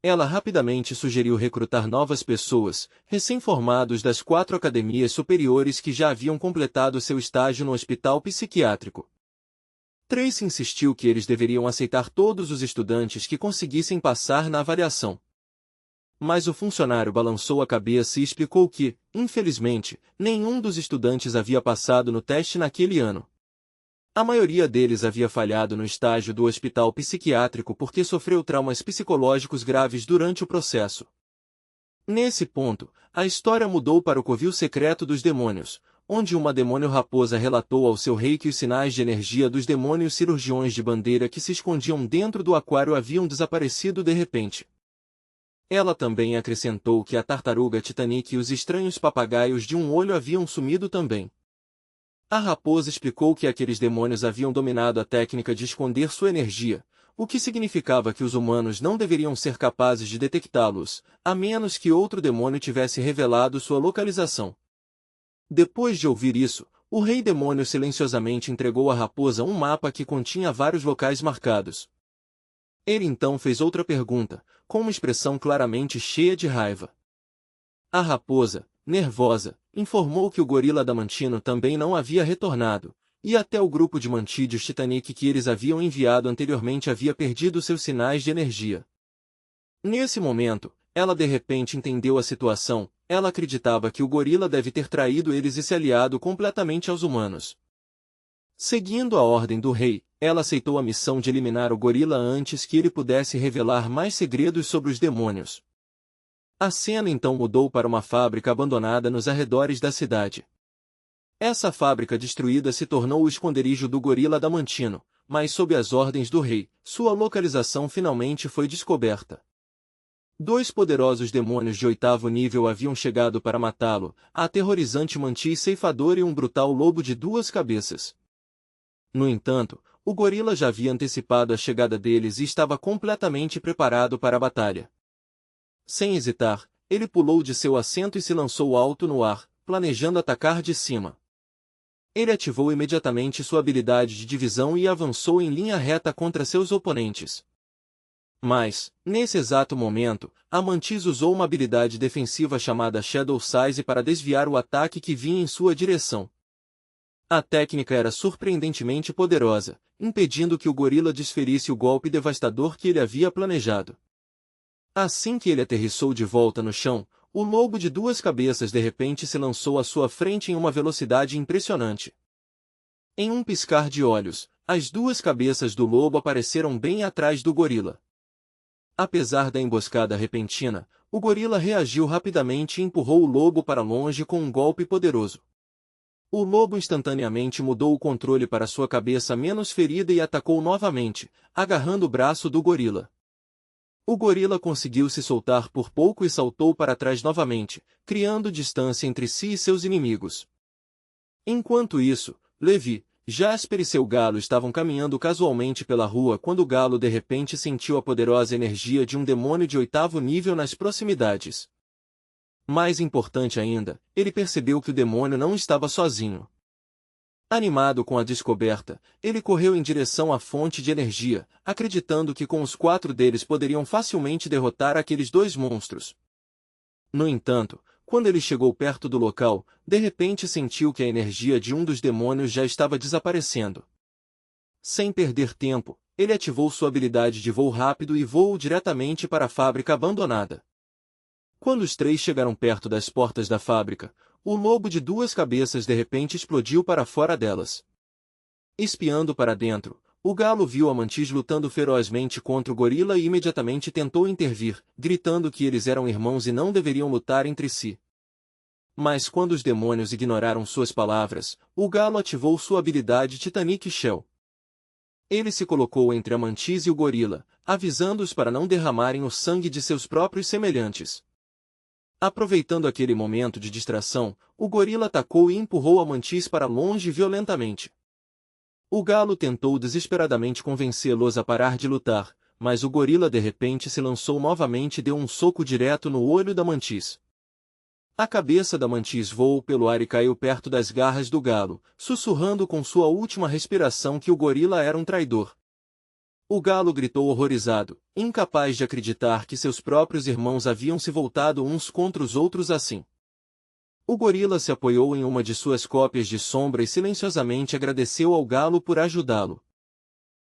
Ela rapidamente sugeriu recrutar novas pessoas, recém-formados das 4 academias superiores que já haviam completado seu estágio no hospital psiquiátrico. Tracy insistiu que eles deveriam aceitar todos os estudantes que conseguissem passar na avaliação. Mas o funcionário balançou a cabeça e explicou que, infelizmente, nenhum dos estudantes havia passado no teste naquele ano. A maioria deles havia falhado no estágio do hospital psiquiátrico porque sofreu traumas psicológicos graves durante o processo. Nesse ponto, a história mudou para o covil secreto dos demônios, onde uma demônio-raposa relatou ao seu rei que os sinais de energia dos demônios cirurgiões de bandeira que se escondiam dentro do aquário haviam desaparecido de repente. Ela também acrescentou que a tartaruga Titanic e os estranhos papagaios de um olho haviam sumido também. A raposa explicou que aqueles demônios haviam dominado a técnica de esconder sua energia, o que significava que os humanos não deveriam ser capazes de detectá-los, a menos que outro demônio tivesse revelado sua localização. Depois de ouvir isso, o rei demônio silenciosamente entregou à raposa um mapa que continha vários locais marcados. Ele então fez outra pergunta, com uma expressão claramente cheia de raiva. A raposa, nervosa, informou que o gorila adamantino também não havia retornado, e até o grupo de mantídeos Titanic que eles haviam enviado anteriormente havia perdido seus sinais de energia. Nesse momento, ela de repente entendeu a situação. Ela acreditava que o gorila deve ter traído eles e se aliado completamente aos humanos. Seguindo a ordem do rei, ela aceitou a missão de eliminar o gorila antes que ele pudesse revelar mais segredos sobre os demônios. A cena então mudou para uma fábrica abandonada nos arredores da cidade. Essa fábrica destruída se tornou o esconderijo do gorila adamantino, mas sob as ordens do rei, sua localização finalmente foi descoberta. 2 poderosos demônios de 8º nível haviam chegado para matá-lo, a aterrorizante mantis ceifador e um brutal lobo de 2 cabeças. No entanto, o gorila já havia antecipado a chegada deles e estava completamente preparado para a batalha. Sem hesitar, ele pulou de seu assento e se lançou alto no ar, planejando atacar de cima. Ele ativou imediatamente sua habilidade de divisão e avançou em linha reta contra seus oponentes. Mas, nesse exato momento, a mantis usou uma habilidade defensiva chamada Shadow Size para desviar o ataque que vinha em sua direção. A técnica era surpreendentemente poderosa, impedindo que o gorila desferisse o golpe devastador que ele havia planejado. Assim que ele aterrissou de volta no chão, o lobo de 2 cabeças de repente se lançou à sua frente em uma velocidade impressionante. Em um piscar de olhos, as 2 cabeças do lobo apareceram bem atrás do gorila. Apesar da emboscada repentina, o gorila reagiu rapidamente e empurrou o lobo para longe com um golpe poderoso. O lobo instantaneamente mudou o controle para sua cabeça menos ferida e atacou novamente, agarrando o braço do gorila. O gorila conseguiu se soltar por pouco e saltou para trás novamente, criando distância entre si e seus inimigos. Enquanto isso, Levi, Jasper e seu galo estavam caminhando casualmente pela rua quando o galo de repente sentiu a poderosa energia de um demônio de 8º nível nas proximidades. Mais importante ainda, ele percebeu que o demônio não estava sozinho. Animado com a descoberta, ele correu em direção à fonte de energia, acreditando que com os 4 deles poderiam facilmente derrotar aqueles 2 monstros. No entanto, quando ele chegou perto do local, de repente sentiu que a energia de um dos demônios já estava desaparecendo. Sem perder tempo, ele ativou sua habilidade de voo rápido e voou diretamente para a fábrica abandonada. Quando os 3 chegaram perto das portas da fábrica, o lobo de 2 cabeças de repente explodiu para fora delas. Espiando para dentro, o galo viu a mantis lutando ferozmente contra o gorila e imediatamente tentou intervir, gritando que eles eram irmãos e não deveriam lutar entre si. Mas quando os demônios ignoraram suas palavras, o galo ativou sua habilidade Titanic Shell. Ele se colocou entre a mantis e o gorila, avisando-os para não derramarem o sangue de seus próprios semelhantes. Aproveitando aquele momento de distração, o gorila atacou e empurrou a mantis para longe violentamente. O galo tentou desesperadamente convencê-los a parar de lutar, mas o gorila de repente se lançou novamente e deu um soco direto no olho da mantis. A cabeça da mantis voou pelo ar e caiu perto das garras do galo, sussurrando com sua última respiração que o gorila era um traidor. O galo gritou horrorizado, incapaz de acreditar que seus próprios irmãos haviam se voltado uns contra os outros assim. O gorila se apoiou em uma de suas cópias de sombra e silenciosamente agradeceu ao galo por ajudá-lo.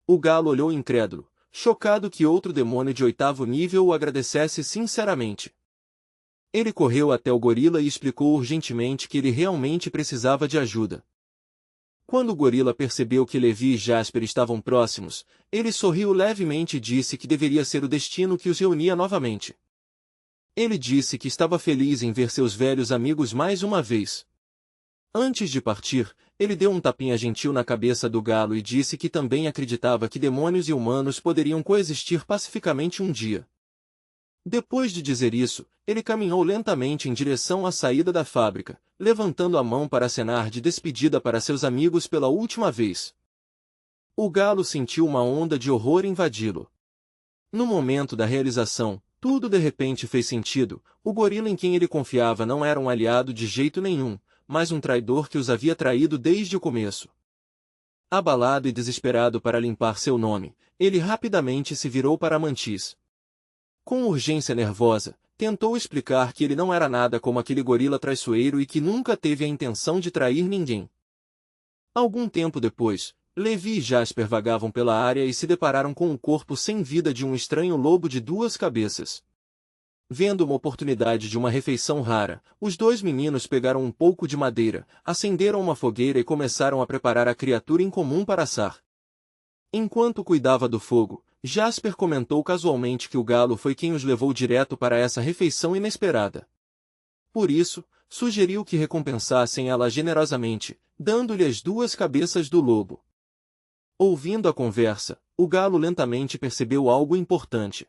O galo olhou incrédulo, chocado que outro demônio de 8º nível o agradecesse sinceramente. Ele correu até o gorila e explicou urgentemente que ele realmente precisava de ajuda. Quando o gorila percebeu que Levi e Jasper estavam próximos, ele sorriu levemente e disse que deveria ser o destino que os reunia novamente. Ele disse que estava feliz em ver seus velhos amigos mais uma vez. Antes de partir, ele deu um tapinha gentil na cabeça do galo e disse que também acreditava que demônios e humanos poderiam coexistir pacificamente um dia. Depois de dizer isso, ele caminhou lentamente em direção à saída da fábrica, levantando a mão para acenar de despedida para seus amigos pela última vez. O galo sentiu uma onda de horror invadi-lo. No momento da realização, tudo de repente fez sentido. O gorila em quem ele confiava não era um aliado de jeito nenhum, mas um traidor que os havia traído desde o começo. Abalado e desesperado para limpar seu nome, ele rapidamente se virou para a Mantis. Com urgência nervosa, tentou explicar que ele não era nada como aquele gorila traiçoeiro e que nunca teve a intenção de trair ninguém. Algum tempo depois, Levi e Jasper vagavam pela área e se depararam com o corpo sem vida de um estranho lobo de 2 cabeças. Vendo uma oportunidade de uma refeição rara, os 2 meninos pegaram um pouco de madeira, acenderam uma fogueira e começaram a preparar a criatura incomum para assar. Enquanto cuidava do fogo, Jasper comentou casualmente que o galo foi quem os levou direto para essa refeição inesperada. Por isso, sugeriu que recompensassem ela generosamente, dando-lhe as 2 cabeças do lobo. Ouvindo a conversa, o galo lentamente percebeu algo importante.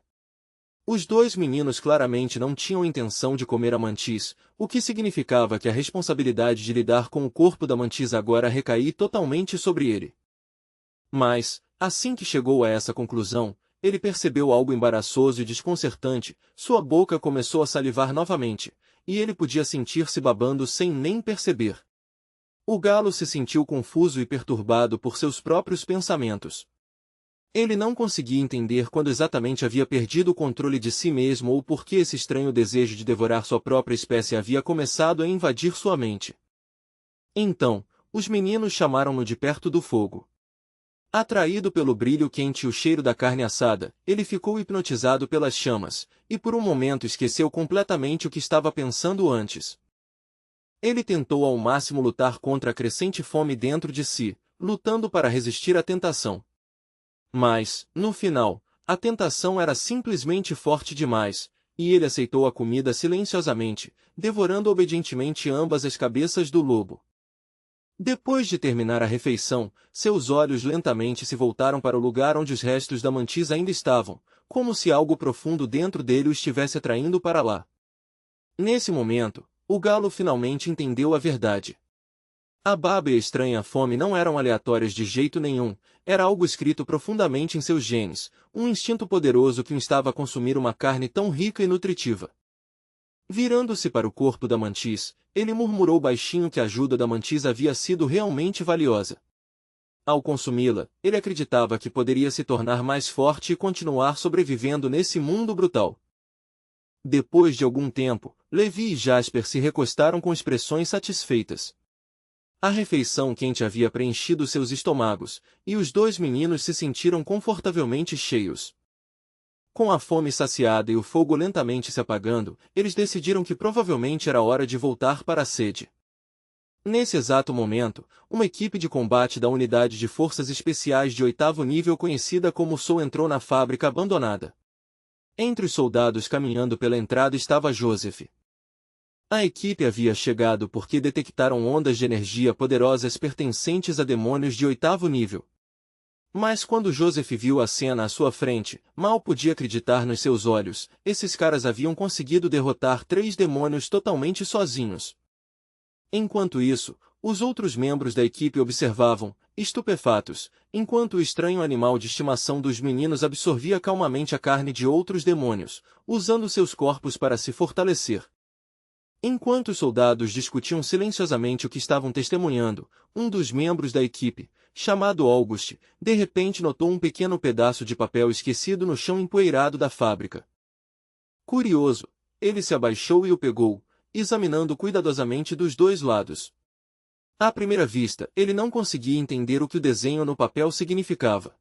Os 2 meninos claramente não tinham intenção de comer a mantis, o que significava que a responsabilidade de lidar com o corpo da mantis agora recaía totalmente sobre ele. Mas, assim que chegou a essa conclusão, ele percebeu algo embaraçoso e desconcertante. Sua boca começou a salivar novamente, e ele podia sentir-se babando sem nem perceber. O galo se sentiu confuso e perturbado por seus próprios pensamentos. Ele não conseguia entender quando exatamente havia perdido o controle de si mesmo ou por que esse estranho desejo de devorar sua própria espécie havia começado a invadir sua mente. Então, os meninos chamaram-no de perto do fogo. Atraído pelo brilho quente e o cheiro da carne assada, ele ficou hipnotizado pelas chamas, e por um momento esqueceu completamente o que estava pensando antes. Ele tentou ao máximo lutar contra a crescente fome dentro de si, lutando para resistir à tentação. Mas, no final, a tentação era simplesmente forte demais, e ele aceitou a comida silenciosamente, devorando obedientemente ambas as cabeças do lobo. Depois de terminar a refeição, seus olhos lentamente se voltaram para o lugar onde os restos da mantis ainda estavam, como se algo profundo dentro dele o estivesse atraindo para lá. Nesse momento, o galo finalmente entendeu a verdade. A baba e a estranha fome não eram aleatórias de jeito nenhum, era algo escrito profundamente em seus genes, um instinto poderoso que o instava a consumir uma carne tão rica e nutritiva. Virando-se para o corpo da mantis, ele murmurou baixinho que a ajuda da mantis havia sido realmente valiosa. Ao consumi-la, ele acreditava que poderia se tornar mais forte e continuar sobrevivendo nesse mundo brutal. Depois de algum tempo, Levi e Jasper se recostaram com expressões satisfeitas. A refeição quente havia preenchido seus estômagos, e os 2 meninos se sentiram confortavelmente cheios. Com a fome saciada e o fogo lentamente se apagando, eles decidiram que provavelmente era hora de voltar para a sede. Nesse exato momento, uma equipe de combate da Unidade de Forças Especiais de 8º nível conhecida como SOU entrou na fábrica abandonada. Entre os soldados caminhando pela entrada estava Joseph. A equipe havia chegado porque detectaram ondas de energia poderosas pertencentes a demônios de 8º nível. Mas quando Joseph viu a cena à sua frente, mal podia acreditar nos seus olhos. Esses caras haviam conseguido derrotar 3 demônios totalmente sozinhos. Enquanto isso, os outros membros da equipe observavam, estupefatos, enquanto o estranho animal de estimação dos meninos absorvia calmamente a carne de outros demônios, usando seus corpos para se fortalecer. Enquanto os soldados discutiam silenciosamente o que estavam testemunhando, um dos membros da equipe, chamado August, de repente notou um pequeno pedaço de papel esquecido no chão empoeirado da fábrica. Curioso, ele se abaixou e o pegou, examinando cuidadosamente dos 2 lados. À primeira vista, ele não conseguia entender o que o desenho no papel significava.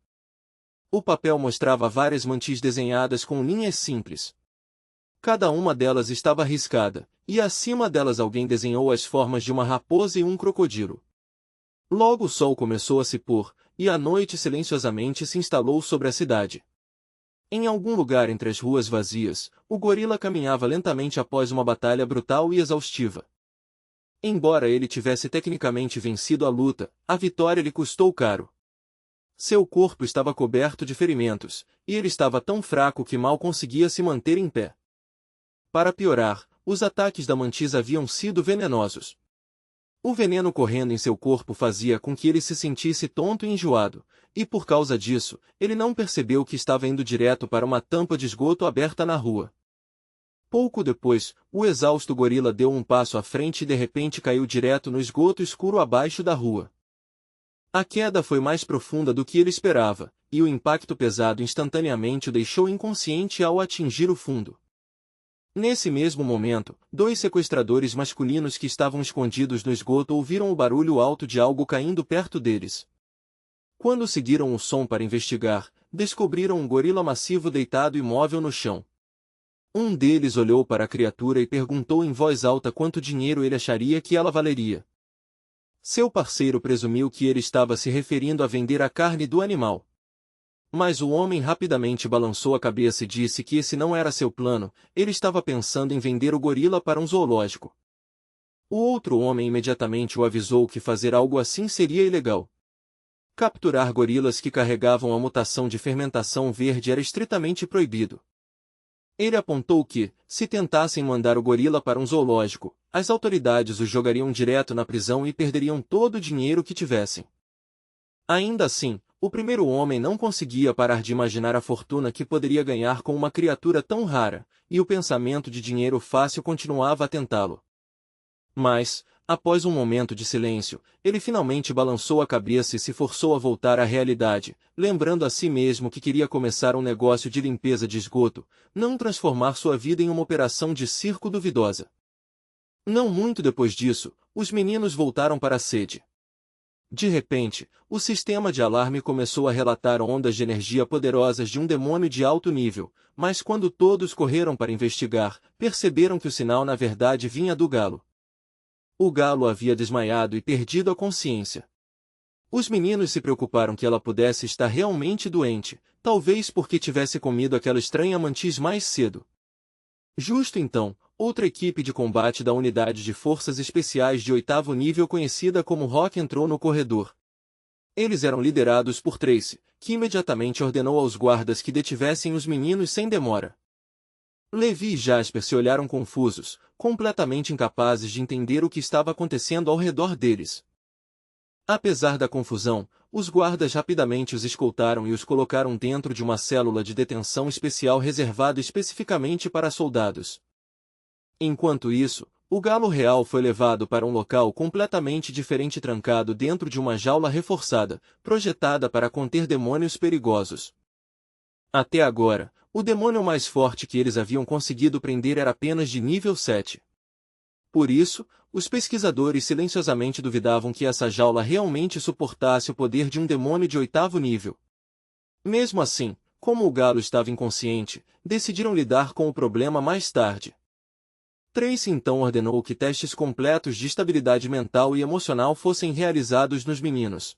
O papel mostrava várias mantis desenhadas com linhas simples. Cada uma delas estava riscada, e acima delas alguém desenhou as formas de uma raposa e um crocodilo. Logo o sol começou a se pôr, e a noite silenciosamente se instalou sobre a cidade. Em algum lugar entre as ruas vazias, o gorila caminhava lentamente após uma batalha brutal e exaustiva. Embora ele tivesse tecnicamente vencido a luta, a vitória lhe custou caro. Seu corpo estava coberto de ferimentos, e ele estava tão fraco que mal conseguia se manter em pé. Para piorar, os ataques da mantis haviam sido venenosos. O veneno correndo em seu corpo fazia com que ele se sentisse tonto e enjoado, e por causa disso, ele não percebeu que estava indo direto para uma tampa de esgoto aberta na rua. Pouco depois, o exausto gorila deu um passo à frente e de repente caiu direto no esgoto escuro abaixo da rua. A queda foi mais profunda do que ele esperava, e o impacto pesado instantaneamente o deixou inconsciente ao atingir o fundo. Nesse mesmo momento, dois sequestradores masculinos que estavam escondidos no esgoto ouviram o barulho alto de algo caindo perto deles. Quando seguiram o som para investigar, descobriram um gorila massivo deitado imóvel no chão. Um deles olhou para a criatura e perguntou em voz alta quanto dinheiro ele acharia que ela valeria. Seu parceiro presumiu que ele estava se referindo a vender a carne do animal. Mas o homem rapidamente balançou a cabeça e disse que esse não era seu plano, ele estava pensando em vender o gorila para um zoológico. O outro homem imediatamente o avisou que fazer algo assim seria ilegal. Capturar gorilas que carregavam a mutação de fermentação verde era estritamente proibido. Ele apontou que, se tentassem mandar o gorila para um zoológico, as autoridades os jogariam direto na prisão e perderiam todo o dinheiro que tivessem. Ainda assim, o primeiro homem não conseguia parar de imaginar a fortuna que poderia ganhar com uma criatura tão rara, e o pensamento de dinheiro fácil continuava a tentá-lo. Mas, após um momento de silêncio, ele finalmente balançou a cabeça e se forçou a voltar à realidade, lembrando a si mesmo que queria começar um negócio de limpeza de esgoto, não transformar sua vida em uma operação de circo duvidosa. Não muito depois disso, os meninos voltaram para a sede. De repente, o sistema de alarme começou a relatar ondas de energia poderosas de um demônio de alto nível, mas quando todos correram para investigar, perceberam que o sinal na verdade vinha do galo. O galo havia desmaiado e perdido a consciência. Os meninos se preocuparam que ela pudesse estar realmente doente, talvez porque tivesse comido aquela estranha mantis mais cedo. Justo então, outra equipe de combate da Unidade de Forças Especiais de 8º nível conhecida como Rock entrou no corredor. Eles eram liderados por Tracy, que imediatamente ordenou aos guardas que detivessem os meninos sem demora. Levi e Jasper se olharam confusos, completamente incapazes de entender o que estava acontecendo ao redor deles. Apesar da confusão, os guardas rapidamente os escoltaram e os colocaram dentro de uma célula de detenção especial reservada especificamente para soldados. Enquanto isso, o galo real foi levado para um local completamente diferente trancado dentro de uma jaula reforçada, projetada para conter demônios perigosos. Até agora, o demônio mais forte que eles haviam conseguido prender era apenas de nível 7. Por isso, os pesquisadores silenciosamente duvidavam que essa jaula realmente suportasse o poder de um demônio de 8º nível. Mesmo assim, como o galo estava inconsciente, decidiram lidar com o problema mais tarde. Tracy então ordenou que testes completos de estabilidade mental e emocional fossem realizados nos meninos.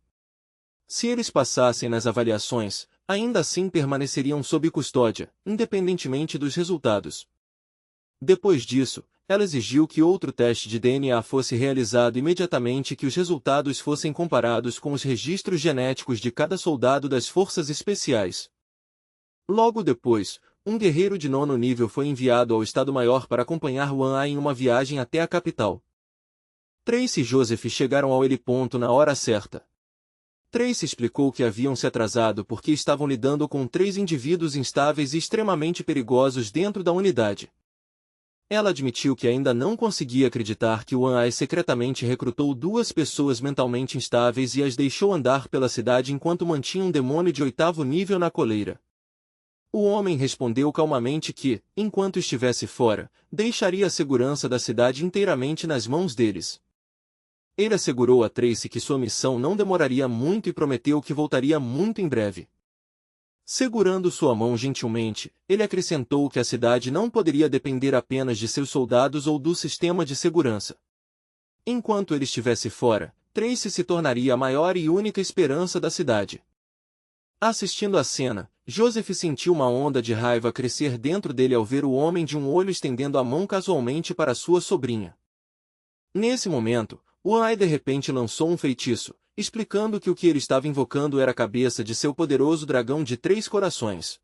Se eles passassem nas avaliações, ainda assim permaneceriam sob custódia, independentemente dos resultados. Depois disso, ela exigiu que outro teste de DNA fosse realizado imediatamente e que os resultados fossem comparados com os registros genéticos de cada soldado das forças especiais. Logo depois, um guerreiro de 9º nível foi enviado ao Estado-Maior para acompanhar Wan-A em uma viagem até a capital. Tracy e Joseph chegaram ao heliponto na hora certa. Tracy explicou que haviam se atrasado porque estavam lidando com 3 indivíduos instáveis e extremamente perigosos dentro da unidade. Ela admitiu que ainda não conseguia acreditar que Wan-A secretamente recrutou 2 pessoas mentalmente instáveis e as deixou andar pela cidade enquanto mantinha um demônio de 8º nível na coleira. O homem respondeu calmamente que, enquanto estivesse fora, deixaria a segurança da cidade inteiramente nas mãos deles. Ele assegurou a Tracy que sua missão não demoraria muito e prometeu que voltaria muito em breve. Segurando sua mão gentilmente, ele acrescentou que a cidade não poderia depender apenas de seus soldados ou do sistema de segurança. Enquanto ele estivesse fora, Tracy se tornaria a maior e única esperança da cidade. Assistindo à cena, Joseph sentiu uma onda de raiva crescer dentro dele ao ver o homem de um olho estendendo a mão casualmente para sua sobrinha. Nesse momento, Wan-A de repente lançou um feitiço, explicando que o que ele estava invocando era a cabeça de seu poderoso dragão de 3 corações.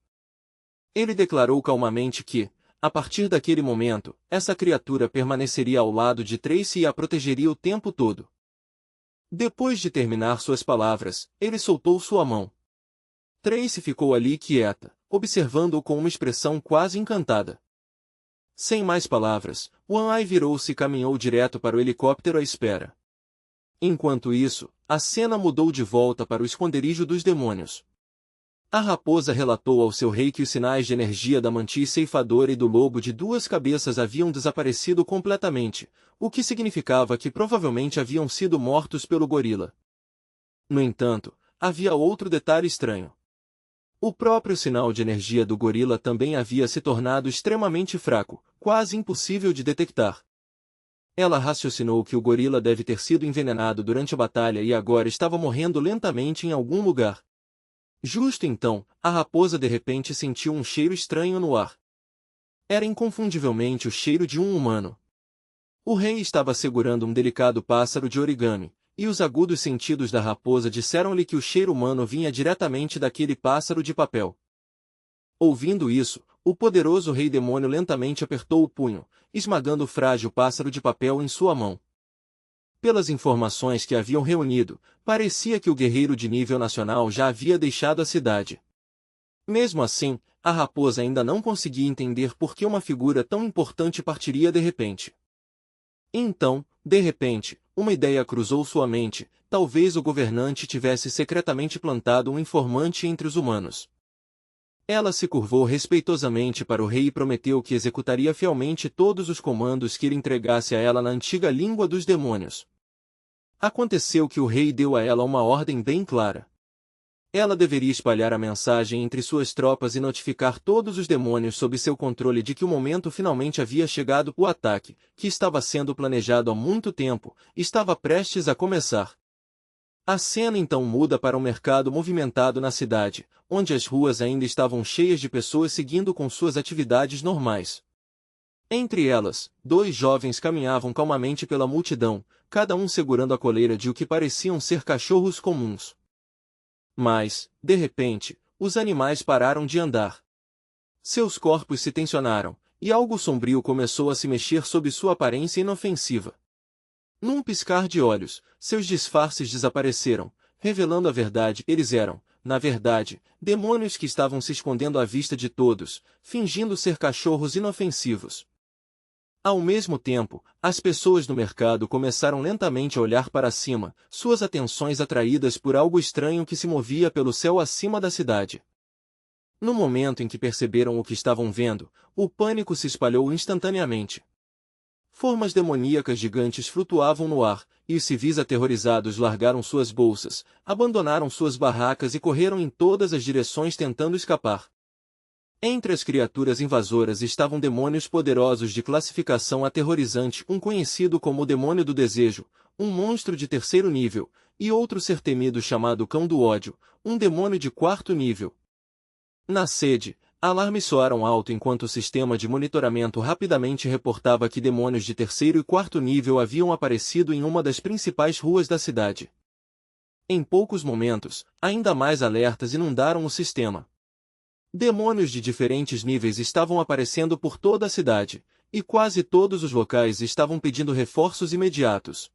Ele declarou calmamente que, A partir daquele momento, essa criatura permaneceria ao lado de Tracy e a protegeria o tempo todo. Depois de terminar suas palavras, ele soltou sua mão. Tracy ficou ali quieta, observando-o com uma expressão quase encantada. Sem mais palavras, Wan-Ai virou-se e caminhou direto para o helicóptero à espera. Enquanto isso, a cena mudou de volta para o esconderijo dos demônios. A raposa relatou ao seu rei que os sinais de energia da mantis ceifadora e do lobo de duas cabeças haviam desaparecido completamente, o que significava que provavelmente haviam sido mortos pelo gorila. No entanto, havia outro detalhe estranho. O próprio sinal de energia do gorila também havia se tornado extremamente fraco, quase impossível de detectar. Ela raciocinou que o gorila deve ter sido envenenado durante a batalha e agora estava morrendo lentamente em algum lugar. Justo então, a raposa de repente sentiu um cheiro estranho no ar. Era inconfundivelmente o cheiro de um humano. O rei estava segurando um delicado pássaro de origami, e os agudos sentidos da raposa disseram-lhe que o cheiro humano vinha diretamente daquele pássaro de papel. Ouvindo isso, o poderoso rei demônio lentamente apertou o punho, esmagando o frágil pássaro de papel em sua mão. Pelas informações que haviam reunido, parecia que o guerreiro de nível nacional já havia deixado a cidade. Mesmo assim, a raposa ainda não conseguia entender por que uma figura tão importante partiria de repente. Então, de repente, uma ideia cruzou sua mente: talvez o governante tivesse secretamente plantado um informante entre os humanos. Ela se curvou respeitosamente para o rei e prometeu que executaria fielmente todos os comandos que ele entregasse a ela na antiga língua dos demônios. Aconteceu que o rei deu a ela uma ordem bem clara. Ela deveria espalhar a mensagem entre suas tropas e notificar todos os demônios sob seu controle de que o momento finalmente havia chegado. O ataque, que estava sendo planejado há muito tempo, estava prestes a começar. A cena então muda para um mercado movimentado na cidade, onde as ruas ainda estavam cheias de pessoas seguindo com suas atividades normais. Entre elas, dois jovens caminhavam calmamente pela multidão, cada um segurando a coleira de o que pareciam ser cachorros comuns. Mas, de repente, os animais pararam de andar. Seus corpos se tensionaram, e algo sombrio começou a se mexer sob sua aparência inofensiva. Num piscar de olhos, seus disfarces desapareceram, revelando a verdade. Eles eram, na verdade, demônios que estavam se escondendo à vista de todos, fingindo ser cachorros inofensivos. Ao mesmo tempo, as pessoas no mercado começaram lentamente a olhar para cima, suas atenções atraídas por algo estranho que se movia pelo céu acima da cidade. No momento em que perceberam o que estavam vendo, o pânico se espalhou instantaneamente. Formas demoníacas gigantes flutuavam no ar, e os civis aterrorizados largaram suas bolsas, abandonaram suas barracas e correram em todas as direções tentando escapar. Entre as criaturas invasoras estavam demônios poderosos de classificação aterrorizante, um conhecido como o Demônio do Desejo, um monstro de terceiro nível, e outro ser temido chamado Cão do Ódio, um demônio de quarto nível. Na sede, alarmes soaram alto enquanto o sistema de monitoramento rapidamente reportava que demônios de terceiro e quarto nível haviam aparecido em uma das principais ruas da cidade. Em poucos momentos, ainda mais alertas inundaram o sistema. Demônios de diferentes níveis estavam aparecendo por toda a cidade, e quase todos os locais estavam pedindo reforços imediatos.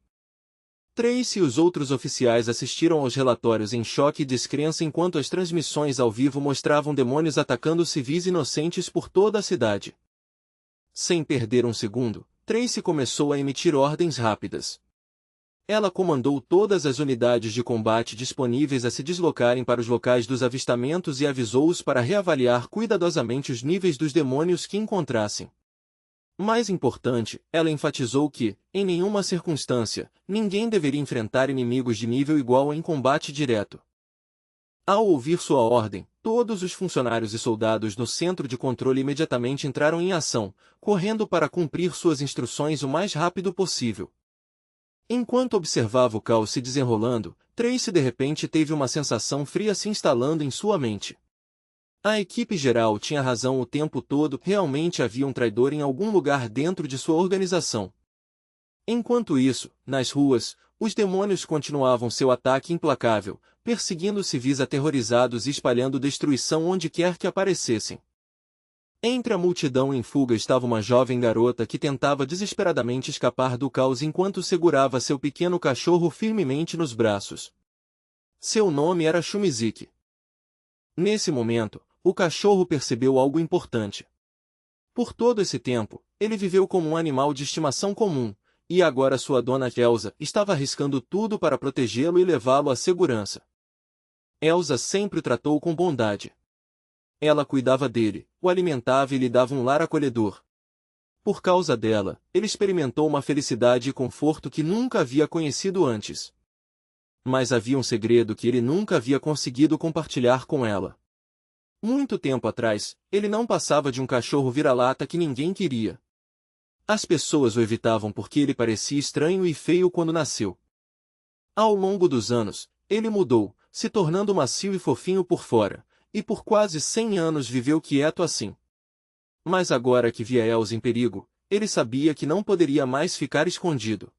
Tracy e os outros oficiais assistiram aos relatórios em choque e descrença enquanto as transmissões ao vivo mostravam demônios atacando civis inocentes por toda a cidade. Sem perder um segundo, Tracy começou a emitir ordens rápidas. Ela comandou todas as unidades de combate disponíveis a se deslocarem para os locais dos avistamentos e avisou-os para reavaliar cuidadosamente os níveis dos demônios que encontrassem. Mais importante, ela enfatizou que, em nenhuma circunstância, ninguém deveria enfrentar inimigos de nível igual em combate direto. Ao ouvir sua ordem, todos os funcionários e soldados no centro de controle imediatamente entraram em ação, correndo para cumprir suas instruções o mais rápido possível. Enquanto observava o caos se desenrolando, Tracy de repente teve uma sensação fria se instalando em sua mente. A equipe geral tinha razão o tempo todo, realmente havia um traidor em algum lugar dentro de sua organização. Enquanto isso, nas ruas, os demônios continuavam seu ataque implacável, perseguindo civis aterrorizados e espalhando destruição onde quer que aparecessem. Entre a multidão em fuga estava uma jovem garota que tentava desesperadamente escapar do caos enquanto segurava seu pequeno cachorro firmemente nos braços. Seu nome era Shumizik. Nesse momento, o cachorro percebeu algo importante. Por todo esse tempo, ele viveu como um animal de estimação comum, e agora sua dona Elsa estava arriscando tudo para protegê-lo e levá-lo à segurança. Elsa sempre o tratou com bondade. Ela cuidava dele, o alimentava e lhe dava um lar acolhedor. Por causa dela, ele experimentou uma felicidade e conforto que nunca havia conhecido antes. Mas havia um segredo que ele nunca havia conseguido compartilhar com ela. Muito tempo atrás, ele não passava de um cachorro vira-lata que ninguém queria. As pessoas o evitavam porque ele parecia estranho e feio quando nasceu. Ao longo dos anos, ele mudou, se tornando macio e fofinho por fora, e por quase 100 anos viveu quieto assim. Mas agora que via Elsa em perigo, ele sabia que não poderia mais ficar escondido.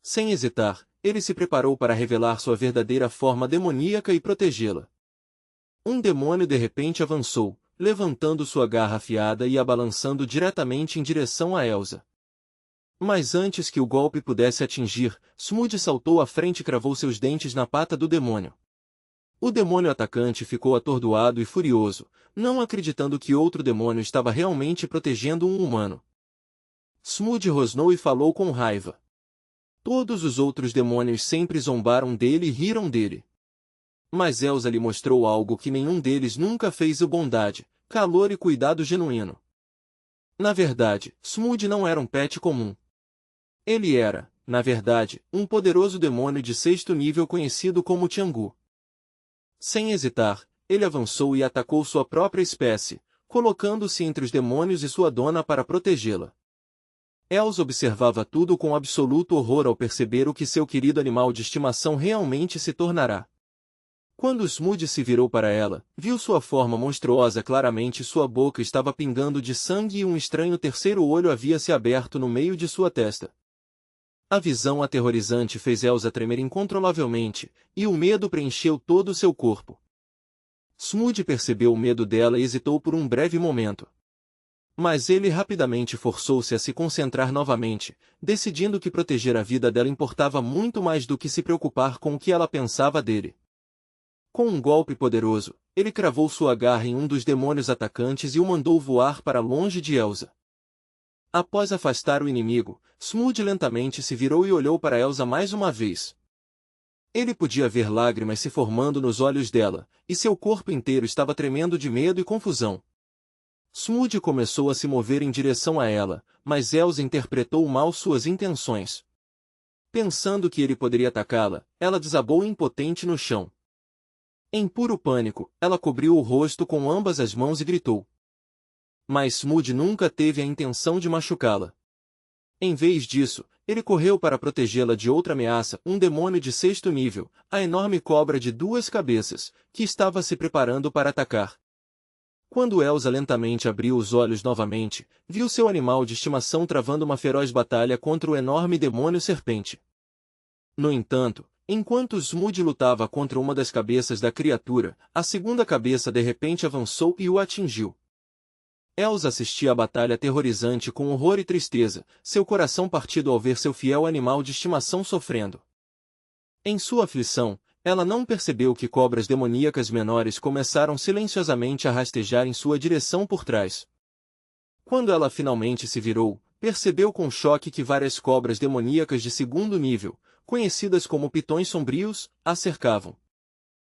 Sem hesitar, ele se preparou para revelar sua verdadeira forma demoníaca e protegê-la. Um demônio de repente avançou, levantando sua garra afiada e a balançando diretamente em direção a Elsa. Mas antes que o golpe pudesse atingir, Smooth saltou à frente e cravou seus dentes na pata do demônio. O demônio atacante ficou atordoado e furioso, não acreditando que outro demônio estava realmente protegendo um humano. Smooth rosnou e falou com raiva. Todos os outros demônios sempre zombaram dele e riram dele. Mas Elsa lhe mostrou algo que nenhum deles nunca fez: bondade, calor e cuidado genuíno. Na verdade, Smooth não era um pet comum. Ele era, na verdade, um poderoso demônio de 6º nível conhecido como Tiangu. Sem hesitar, ele avançou e atacou sua própria espécie, colocando-se entre os demônios e sua dona para protegê-la. Elsa observava tudo com absoluto horror ao perceber o que seu querido animal de estimação realmente se tornará. Quando Smooth se virou para ela, viu sua forma monstruosa claramente. Sua boca estava pingando de sangue e um estranho terceiro olho havia se aberto no meio de sua testa. A visão aterrorizante fez Elsa tremer incontrolavelmente, e o medo preencheu todo o seu corpo. Smooth percebeu o medo dela e hesitou por um breve momento. Mas ele rapidamente forçou-se a se concentrar novamente, decidindo que proteger a vida dela importava muito mais do que se preocupar com o que ela pensava dele. Com um golpe poderoso, ele cravou sua garra em um dos demônios atacantes e o mandou voar para longe de Elsa. Após afastar o inimigo, Smooth lentamente se virou e olhou para Elsa mais uma vez. Ele podia ver lágrimas se formando nos olhos dela, e seu corpo inteiro estava tremendo de medo e confusão. Smooth começou a se mover em direção a ela, mas Elsa interpretou mal suas intenções. Pensando que ele poderia atacá-la, ela desabou impotente no chão. Em puro pânico, ela cobriu o rosto com ambas as mãos e gritou. Mas Smooth nunca teve a intenção de machucá-la. Em vez disso, ele correu para protegê-la de outra ameaça: um demônio de 6º nível, a enorme cobra de 2 cabeças, que estava se preparando para atacar. Quando Elsa lentamente abriu os olhos novamente, viu seu animal de estimação travando uma feroz batalha contra o enorme demônio serpente. No entanto, enquanto Smooth lutava contra uma das cabeças da criatura, a segunda cabeça de repente avançou e o atingiu. Elsa assistia à batalha aterrorizante com horror e tristeza, seu coração partido ao ver seu fiel animal de estimação sofrendo. Em sua aflição, ela não percebeu que cobras demoníacas menores começaram silenciosamente a rastejar em sua direção por trás. Quando ela finalmente se virou, percebeu com choque que várias cobras demoníacas de 2º nível, conhecidas como pitões sombrios, a cercavam.